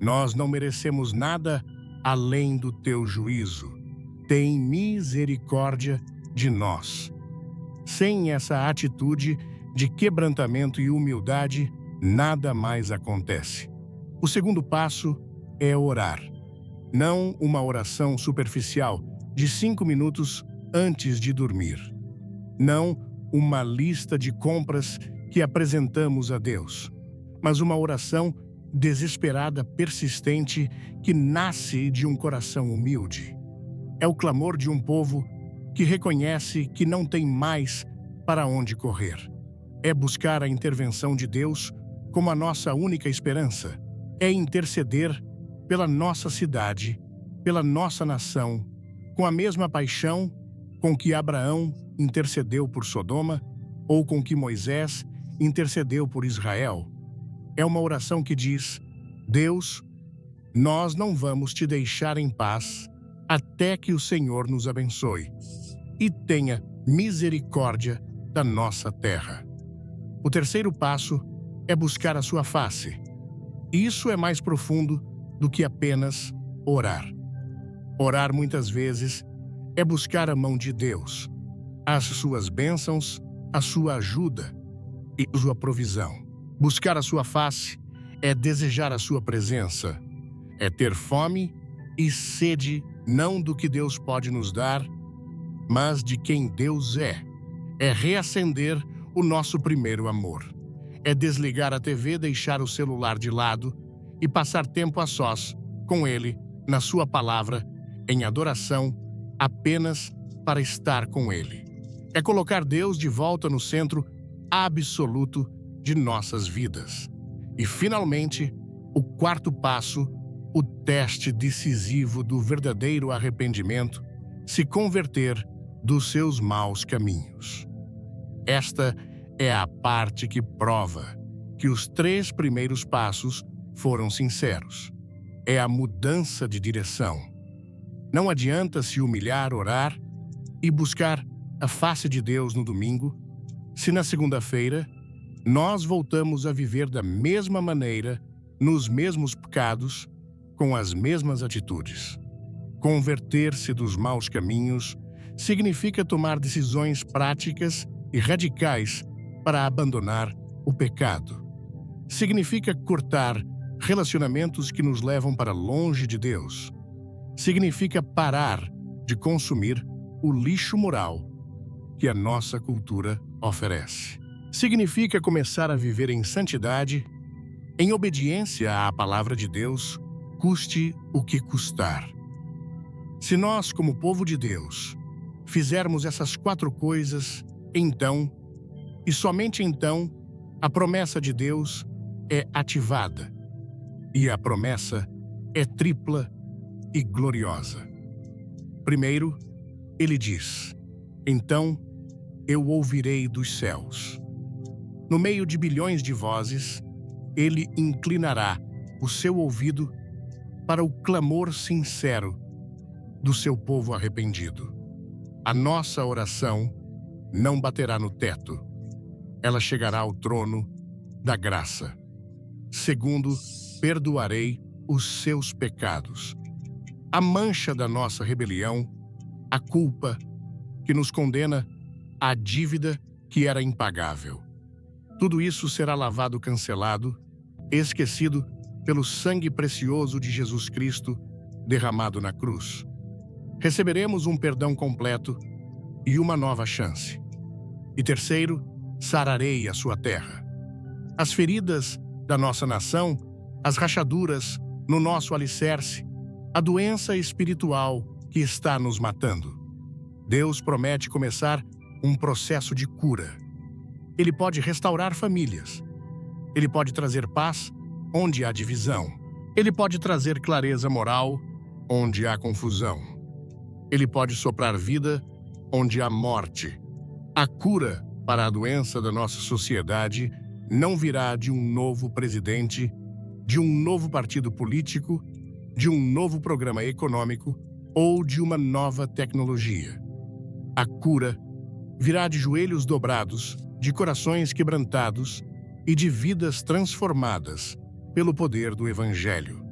Nós não merecemos nada além do teu juízo. Tem misericórdia de nós. Sem essa atitude de quebrantamento e humildade, nada mais acontece. O segundo passo é orar. Não uma oração superficial de 5 minutos antes de dormir. Não uma lista de compras que apresentamos a Deus, mas uma oração desesperada, persistente, que nasce de um coração humilde. É o clamor de um povo que reconhece que não tem mais para onde correr. É buscar a intervenção de Deus como a nossa única esperança. É interceder pela nossa cidade, pela nossa nação, com a mesma paixão com que Abraão intercedeu por Sodoma ou com que Moisés intercedeu por Israel. É uma oração que diz: Deus, nós não vamos te deixar em paz até que o Senhor nos abençoe e tenha misericórdia da nossa terra. O terceiro passo é buscar a sua face. Isso é mais profundo do que apenas orar. Orar muitas vezes é buscar a mão de Deus, as suas bênçãos, a sua ajuda e a sua provisão. Buscar a sua face é desejar a sua presença, é ter fome e sede não do que Deus pode nos dar, mas de quem Deus é. É reacender o nosso primeiro amor. É desligar a TV, deixar o celular de lado e passar tempo a sós com Ele, na sua palavra, em adoração, apenas para estar com Ele. É colocar Deus de volta no centro absoluto de nossas vidas. E, finalmente, o quarto passo, o teste decisivo do verdadeiro arrependimento, se converter dos seus maus caminhos. Esta é a parte que prova que os 3 primeiros passos foram sinceros. É a mudança de direção. Não adianta se humilhar, orar e buscar a face de Deus no domingo, se na segunda-feira nós voltamos a viver da mesma maneira, nos mesmos pecados, com as mesmas atitudes. Converter-se dos maus caminhos significa tomar decisões práticas e radicais para abandonar o pecado. Significa cortar relacionamentos que nos levam para longe de Deus. Significa parar de consumir o lixo moral que a nossa cultura oferece. Significa começar a viver em santidade, em obediência à palavra de Deus, custe o que custar. Se nós, como povo de Deus, fizermos essas 4 coisas, então, e somente então, a promessa de Deus é ativada. E a promessa é tripla e gloriosa. Primeiro, ele diz: então eu ouvirei dos céus. No meio de bilhões de vozes, ele inclinará o seu ouvido para o clamor sincero do seu povo arrependido. A nossa oração não baterá no teto. Ela chegará ao trono da graça. Segundo, perdoarei os seus pecados. A mancha da nossa rebelião, a culpa que nos condena, a dívida que era impagável. Tudo isso será lavado, cancelado, esquecido pelo sangue precioso de Jesus Cristo derramado na cruz. Receberemos um perdão completo e uma nova chance. E terceiro, sararei a sua terra. As feridas da nossa nação, as rachaduras no nosso alicerce, a doença espiritual que está nos matando. Deus promete começar um processo de cura. Ele pode restaurar famílias. Ele pode trazer paz onde há divisão. Ele pode trazer clareza moral onde há confusão. Ele pode soprar vida onde há morte. A cura para a doença da nossa sociedade não virá de um novo presidente, de um novo partido político, de um novo programa econômico ou de uma nova tecnologia. A cura virá de joelhos dobrados, de corações quebrantados e de vidas transformadas pelo poder do Evangelho.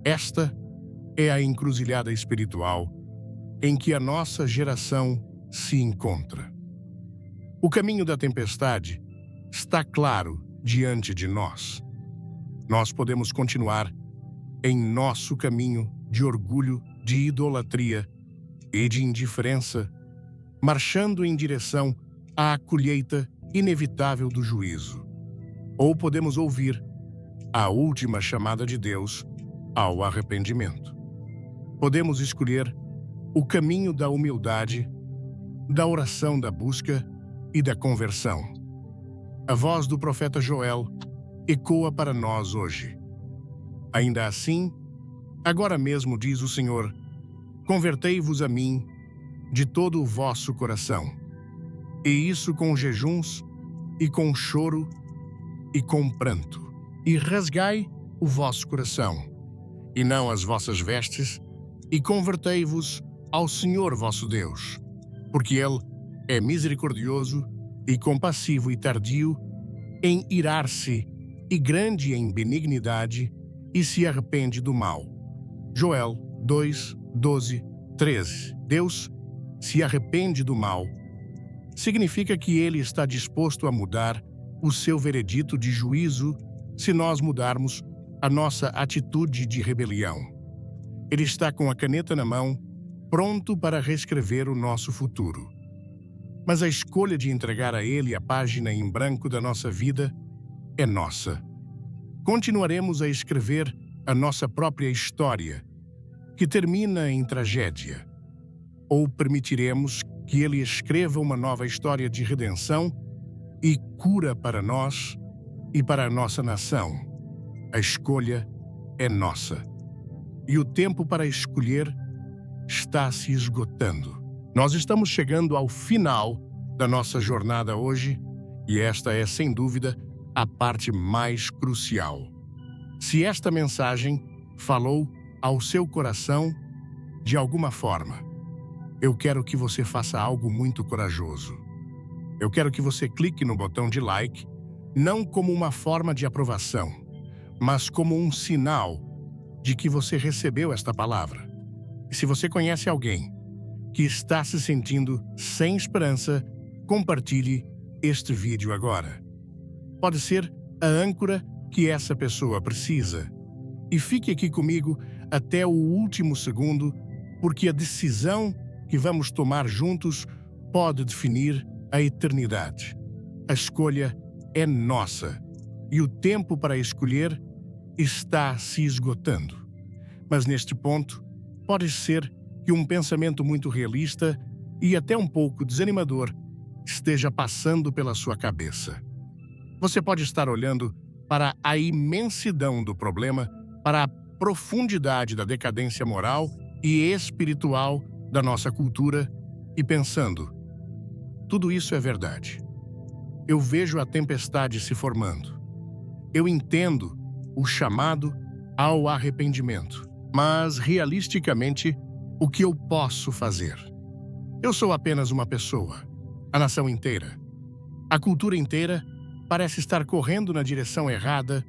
Esta é a encruzilhada espiritual em que a nossa geração se encontra. O caminho da tempestade está claro diante de nós. Nós podemos continuar em nosso caminho de orgulho, de idolatria e de indiferença, marchando em direção à colheita inevitável do juízo. Ou podemos ouvir a última chamada de Deus ao arrependimento. Podemos escolher o caminho da humildade, da oração, da busca e da conversão. A voz do profeta Joel ecoa para nós hoje. Ainda assim, agora mesmo diz o Senhor, convertei-vos a mim de todo o vosso coração, e isso com jejuns, e com choro, e com pranto. E rasgai o vosso coração, e não as vossas vestes, e convertei-vos ao Senhor vosso Deus, porque Ele é misericordioso e compassivo e tardio em irar-se e grande em benignidade e se arrepende do mal. Joel 2, 12, 13. Deus se arrepende do mal. Significa que Ele está disposto a mudar o seu veredito de juízo se nós mudarmos a nossa atitude de rebelião. Ele está com a caneta na mão, pronto para reescrever o nosso futuro. Mas a escolha de entregar a Ele a página em branco da nossa vida é nossa. Continuaremos a escrever a nossa própria história, que termina em tragédia, ou permitiremos que Ele escreva uma nova história de redenção e cura para nós e para a nossa nação. A escolha é nossa. E o tempo para escolher está se esgotando. Nós estamos chegando ao final da nossa jornada hoje e esta é, sem dúvida, a parte mais crucial. Se esta mensagem falou ao seu coração de alguma forma, eu quero que você faça algo muito corajoso. Eu quero que você clique no botão de like, não como uma forma de aprovação, mas como um sinal de que você recebeu esta palavra. E se você conhece alguém que está se sentindo sem esperança, compartilhe este vídeo agora. Pode ser a âncora que essa pessoa precisa. E fique aqui comigo até o último segundo, porque a decisão que vamos tomar juntos pode definir a eternidade. A escolha é nossa e o tempo para escolher está se esgotando. Mas neste ponto, pode ser que um pensamento muito realista e até um pouco desanimador esteja passando pela sua cabeça. Você pode estar olhando para a imensidão do problema, para a profundidade da decadência moral e espiritual da nossa cultura e pensando: tudo isso é verdade. Eu vejo a tempestade se formando. Eu entendo o chamado ao arrependimento, mas realisticamente, o que eu posso fazer? Eu sou apenas uma pessoa. A nação inteira, a cultura inteira, parece estar correndo na direção errada,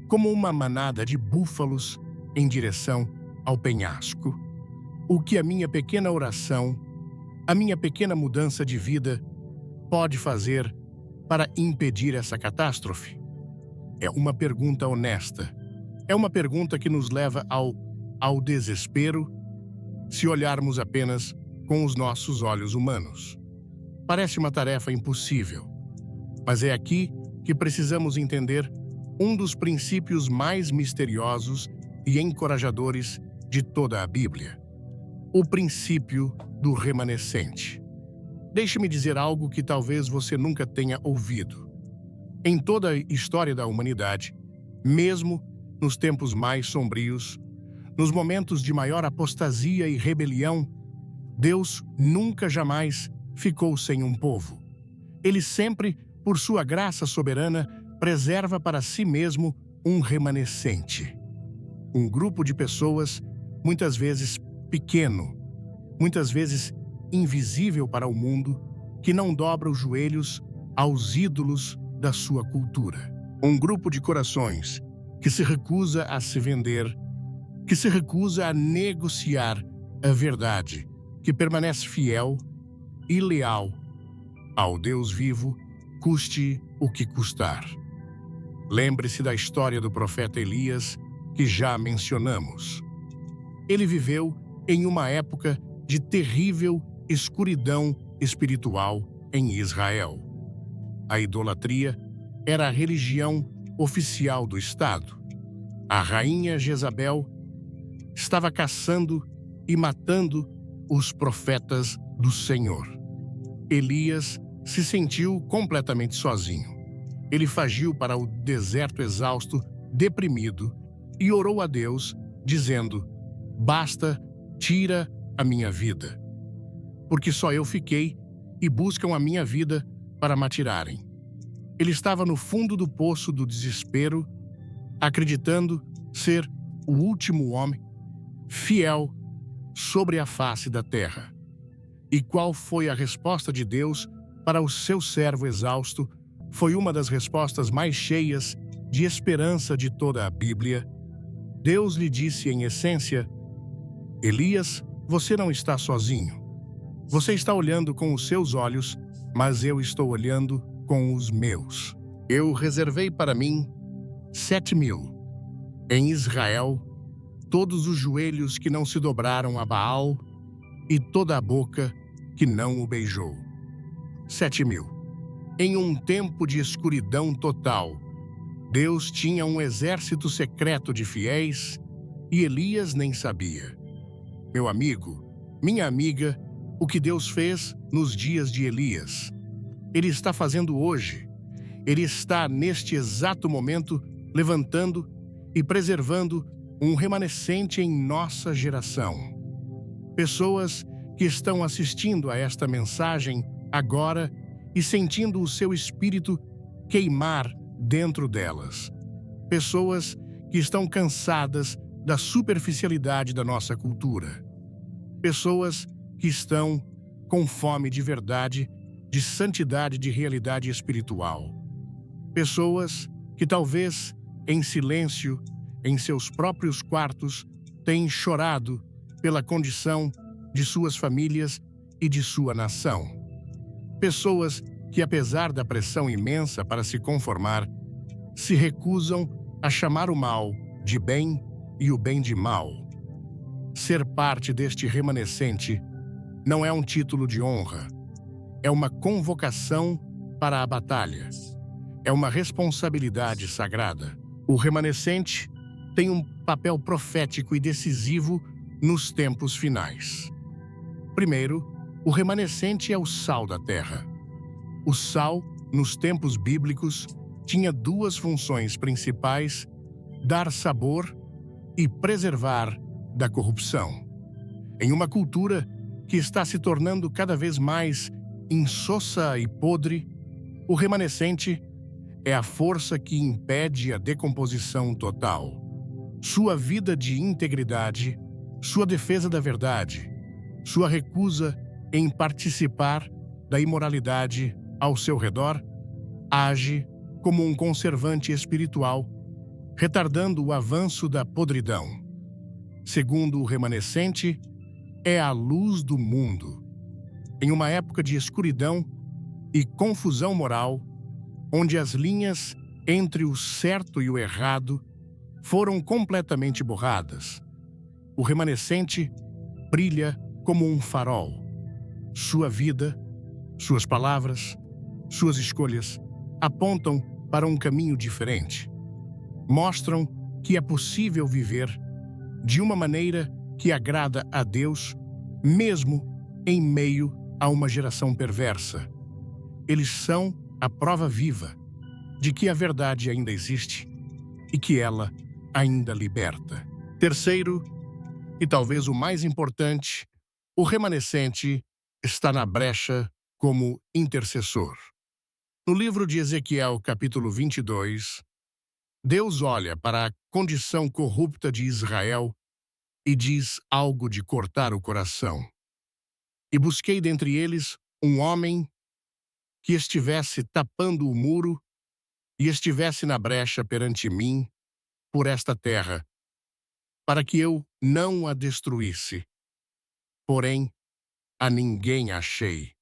como uma manada de búfalos em direção ao penhasco. O que a minha pequena oração, a minha pequena mudança de vida, pode fazer para impedir essa catástrofe? É uma pergunta honesta. É uma pergunta que nos leva ao desespero se olharmos apenas com os nossos olhos humanos. Parece uma tarefa impossível, mas é aqui que precisamos entender um dos princípios mais misteriosos e encorajadores de toda a Bíblia: o princípio do remanescente. Deixe-me dizer algo que talvez você nunca tenha ouvido. Em toda a história da humanidade, mesmo nos tempos mais sombrios, nos momentos de maior apostasia e rebelião, Deus nunca jamais ficou sem um povo. Ele sempre, por sua graça soberana, preserva para si mesmo um remanescente. Um grupo de pessoas, muitas vezes pequeno, muitas vezes invisível para o mundo, que não dobra os joelhos aos ídolos da sua cultura. Um grupo de corações que se recusa a se vender, que se recusa a negociar a verdade, que permanece fiel e leal ao Deus vivo, custe o que custar. Lembre-se da história do profeta Elias, que já mencionamos. Ele viveu em uma época de terrível escuridão espiritual em Israel. A idolatria era a religião oficial do Estado. A rainha Jezabel estava caçando e matando os profetas do Senhor. Elias se sentiu completamente sozinho. Ele fugiu para o deserto exausto, deprimido, e orou a Deus, dizendo: basta, tira a minha vida, porque só eu fiquei e buscam a minha vida para me tirarem. Ele estava no fundo do poço do desespero, acreditando ser o último homem fiel sobre a face da terra. E qual foi a resposta de Deus para o seu servo exausto? Foi uma das respostas mais cheias de esperança de toda a Bíblia. Deus lhe disse em essência: Elias, você não está sozinho. Você está olhando com os seus olhos, mas eu estou olhando com os meus. Eu reservei para mim 7.000. Em Israel, todos os joelhos que não se dobraram a Baal e toda a boca que não o beijou. 7.000. Em um tempo de escuridão total, Deus tinha um exército secreto de fiéis e Elias nem sabia. Meu amigo, minha amiga, o que Deus fez nos dias de Elias, Ele está fazendo hoje. Ele está, neste exato momento, levantando e preservando um remanescente em nossa geração. Pessoas que estão assistindo a esta mensagem agora e sentindo o seu espírito queimar dentro delas. Pessoas que estão cansadas da superficialidade da nossa cultura. Pessoas que estão com fome de verdade, de santidade, de realidade espiritual. Pessoas que talvez, em silêncio, em seus próprios quartos, têm chorado pela condição de suas famílias e de sua nação. Pessoas que, apesar da pressão imensa para se conformar, se recusam a chamar o mal de bem e o bem de mal. Ser parte deste remanescente não é um título de honra, é uma convocação para a batalha, é uma responsabilidade sagrada. O remanescente tem um papel profético e decisivo nos tempos finais. Primeiro, o remanescente é o sal da terra. O sal, nos tempos bíblicos, tinha duas funções principais: dar sabor e preservar da corrupção. Em uma cultura que está se tornando cada vez mais insossa e podre, o remanescente é a força que impede a decomposição total. Sua vida de integridade, sua defesa da verdade, sua recusa em participar da imoralidade ao seu redor, age como um conservante espiritual, retardando o avanço da podridão. Segundo o remanescente, é a luz do mundo. Em uma época de escuridão e confusão moral, onde as linhas entre o certo e o errado foram completamente borradas, o remanescente brilha como um farol. Sua vida, suas palavras, suas escolhas apontam para um caminho diferente. Mostram que é possível viver de uma maneira que agrada a Deus, mesmo em meio a uma geração perversa. Eles são a prova viva de que a verdade ainda existe e que ela ainda liberta. Terceiro, e talvez o mais importante, o remanescente está na brecha como intercessor. No livro de Ezequiel, capítulo 22, Deus olha para a condição corrupta de Israel e diz algo de cortar o coração. E busquei dentre eles um homem que estivesse tapando o muro e estivesse na brecha perante mim por esta terra, para que eu não a destruísse. Porém, a ninguém achei.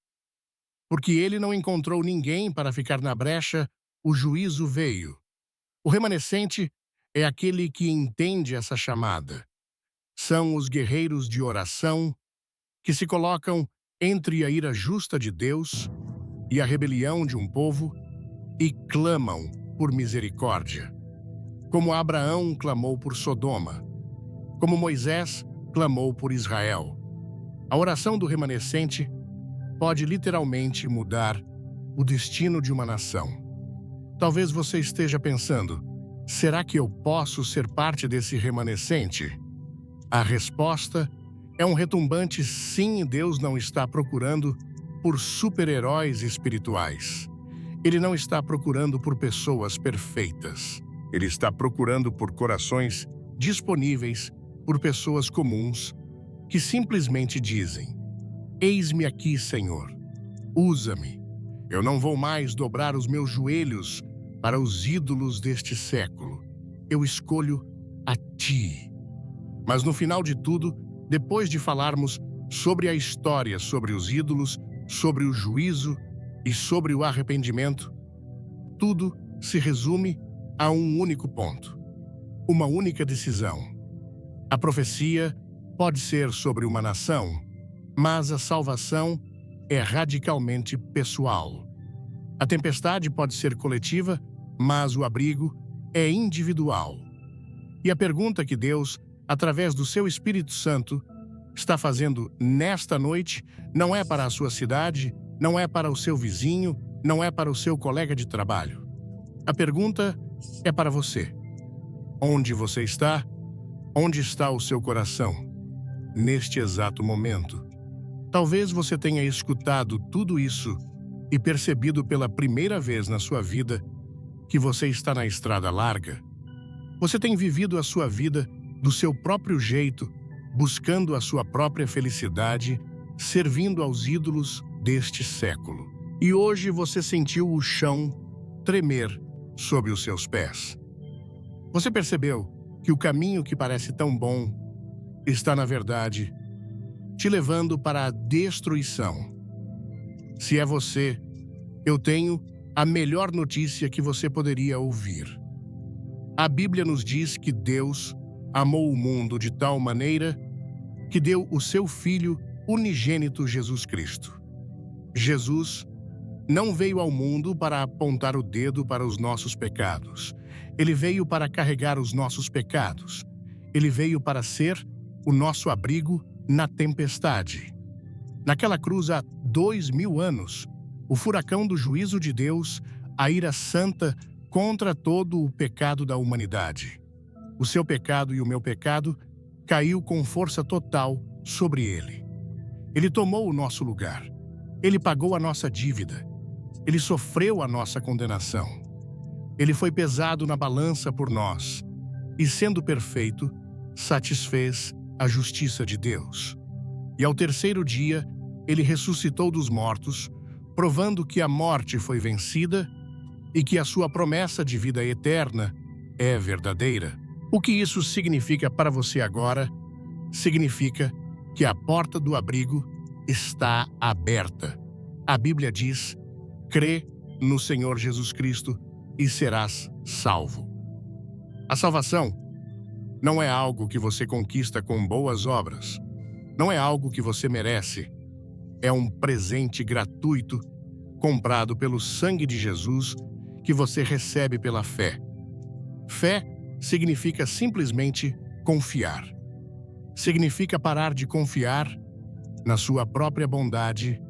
Porque ele não encontrou ninguém para ficar na brecha, o juízo veio. O remanescente é aquele que entende essa chamada. São os guerreiros de oração que se colocam entre a ira justa de Deus e a rebelião de um povo e clamam por misericórdia. Como Abraão clamou por Sodoma, como Moisés clamou por Israel. A oração do remanescente pode literalmente mudar o destino de uma nação. Talvez você esteja pensando: será que eu posso ser parte desse remanescente? A resposta é um retumbante sim. Deus não está procurando por super-heróis espirituais. Ele não está procurando por pessoas perfeitas. Ele está procurando por corações disponíveis, por pessoas comuns que simplesmente dizem: eis-me aqui, Senhor, usa-me. Eu não vou mais dobrar os meus joelhos para os ídolos deste século. Eu escolho a Ti. Mas no final de tudo, depois de falarmos sobre a história, sobre os ídolos, sobre o juízo e sobre o arrependimento, tudo se resume a um único ponto, uma única decisão. A profecia pode ser sobre uma nação, mas a salvação é radicalmente pessoal. A tempestade pode ser coletiva, mas o abrigo é individual. E a pergunta que Deus, através do seu Espírito Santo, está fazendo nesta noite não é para a sua cidade, não é para o seu vizinho, não é para o seu colega de trabalho. A pergunta é para você. Onde você está? Onde está o seu coração? Neste exato momento. Talvez você tenha escutado tudo isso e percebido pela primeira vez na sua vida que você está na estrada larga. Você tem vivido a sua vida do seu próprio jeito, buscando a sua própria felicidade, servindo aos ídolos deste século. E hoje você sentiu o chão tremer sob os seus pés. Você percebeu que o caminho que parece tão bom está, na verdade, te levando para a destruição. Se é você, eu tenho a melhor notícia que você poderia ouvir. A Bíblia nos diz que Deus amou o mundo de tal maneira que deu o seu Filho unigênito Jesus Cristo. Jesus não veio ao mundo para apontar o dedo para os nossos pecados. Ele veio para carregar os nossos pecados. Ele veio para ser o nosso abrigo na tempestade. Naquela cruz há 2000 anos, o furacão do juízo de Deus, a ira santa contra todo o pecado da humanidade. O seu pecado e o meu pecado caiu com força total sobre ele. Ele tomou o nosso lugar. Ele pagou a nossa dívida. Ele sofreu a nossa condenação. Ele foi pesado na balança por nós e, sendo perfeito, satisfez a justiça de Deus. E ao terceiro dia, ele ressuscitou dos mortos, provando que a morte foi vencida e que a sua promessa de vida eterna é verdadeira. O que isso significa para você agora? Significa que a porta do abrigo está aberta. A Bíblia diz: crê no Senhor Jesus Cristo e serás salvo. A salvação não é algo que você conquista com boas obras. Não é algo que você merece. É um presente gratuito comprado pelo sangue de Jesus que você recebe pela fé. Fé significa simplesmente confiar. Significa parar de confiar na sua própria bondade,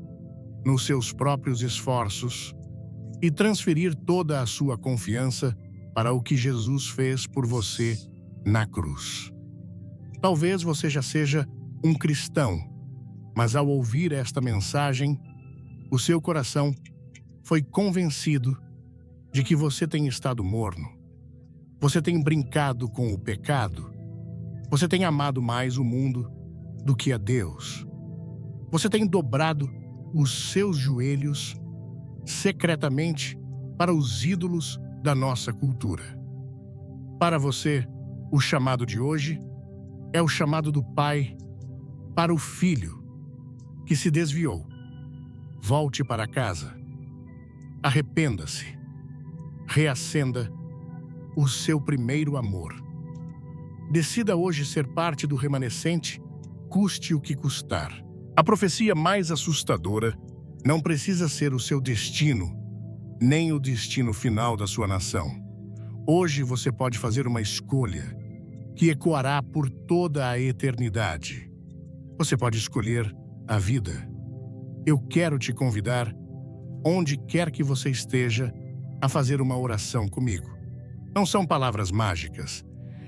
nos seus próprios esforços e transferir toda a sua confiança para o que Jesus fez por você na cruz. Talvez você já seja um cristão, mas ao ouvir esta mensagem, o seu coração foi convencido de que você tem estado morno. Você tem brincado com o pecado. Você tem amado mais o mundo do que a Deus. Você tem dobrado os seus joelhos secretamente para os ídolos da nossa cultura. Para você, o chamado de hoje é o chamado do Pai para o Filho que se desviou. Volte para casa. Arrependa-se. Reacenda o seu primeiro amor. Decida hoje ser parte do remanescente, custe o que custar. A profecia mais assustadora não precisa ser o seu destino, nem o destino final da sua nação. Hoje você pode fazer uma escolha que ecoará por toda a eternidade. Você pode escolher a vida. Eu quero te convidar, onde quer que você esteja, a fazer uma oração comigo. Não são palavras mágicas.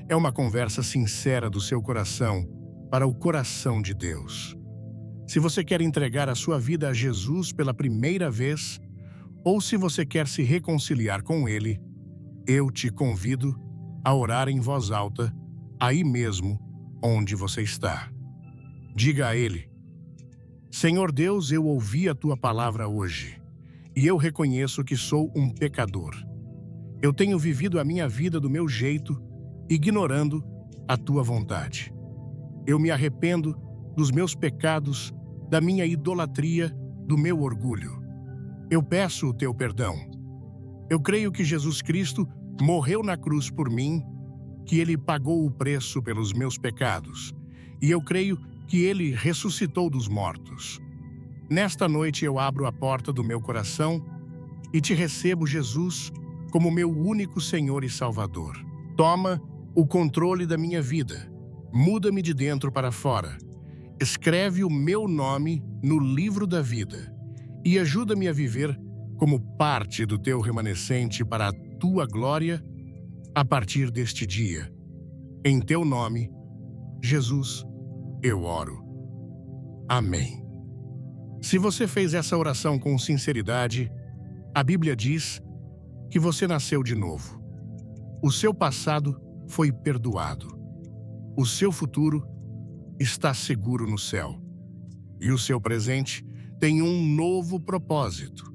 É uma conversa sincera do seu coração para o coração de Deus. Se você quer entregar a sua vida a Jesus pela primeira vez, ou se você quer se reconciliar com Ele, eu te convido a orar em voz alta, aí mesmo onde você está. Diga a Ele: Senhor Deus, eu ouvi a Tua palavra hoje, e eu reconheço que sou um pecador. Eu tenho vivido a minha vida do meu jeito, ignorando a Tua vontade. Eu me arrependo dos meus pecados, da minha idolatria, do meu orgulho. Eu peço o Teu perdão. Eu creio que Jesus Cristo morreu na cruz por mim, que Ele pagou o preço pelos meus pecados, e eu creio que Ele ressuscitou dos mortos. Nesta noite eu abro a porta do meu coração e te recebo, Jesus, como meu único Senhor e Salvador. Toma o controle da minha vida. Muda-me de dentro para fora. Escreve o meu nome no livro da vida e ajuda-me a viver como parte do Teu remanescente para a Tua glória a partir deste dia. Em Teu nome, Jesus, eu oro. Amém. Se você fez essa oração com sinceridade, a Bíblia diz que você nasceu de novo. O seu passado foi perdoado. O seu futuro está seguro no céu. E o seu presente tem um novo propósito.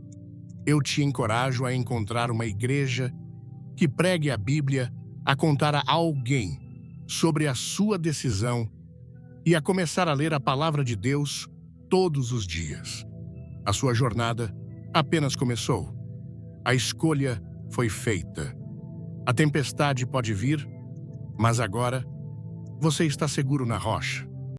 Eu te encorajo a encontrar uma igreja que pregue a Bíblia, a contar a alguém sobre a sua decisão e a começar a ler a palavra de Deus todos os dias. A sua jornada apenas começou. A escolha foi feita. A tempestade pode vir, mas agora você está seguro na rocha.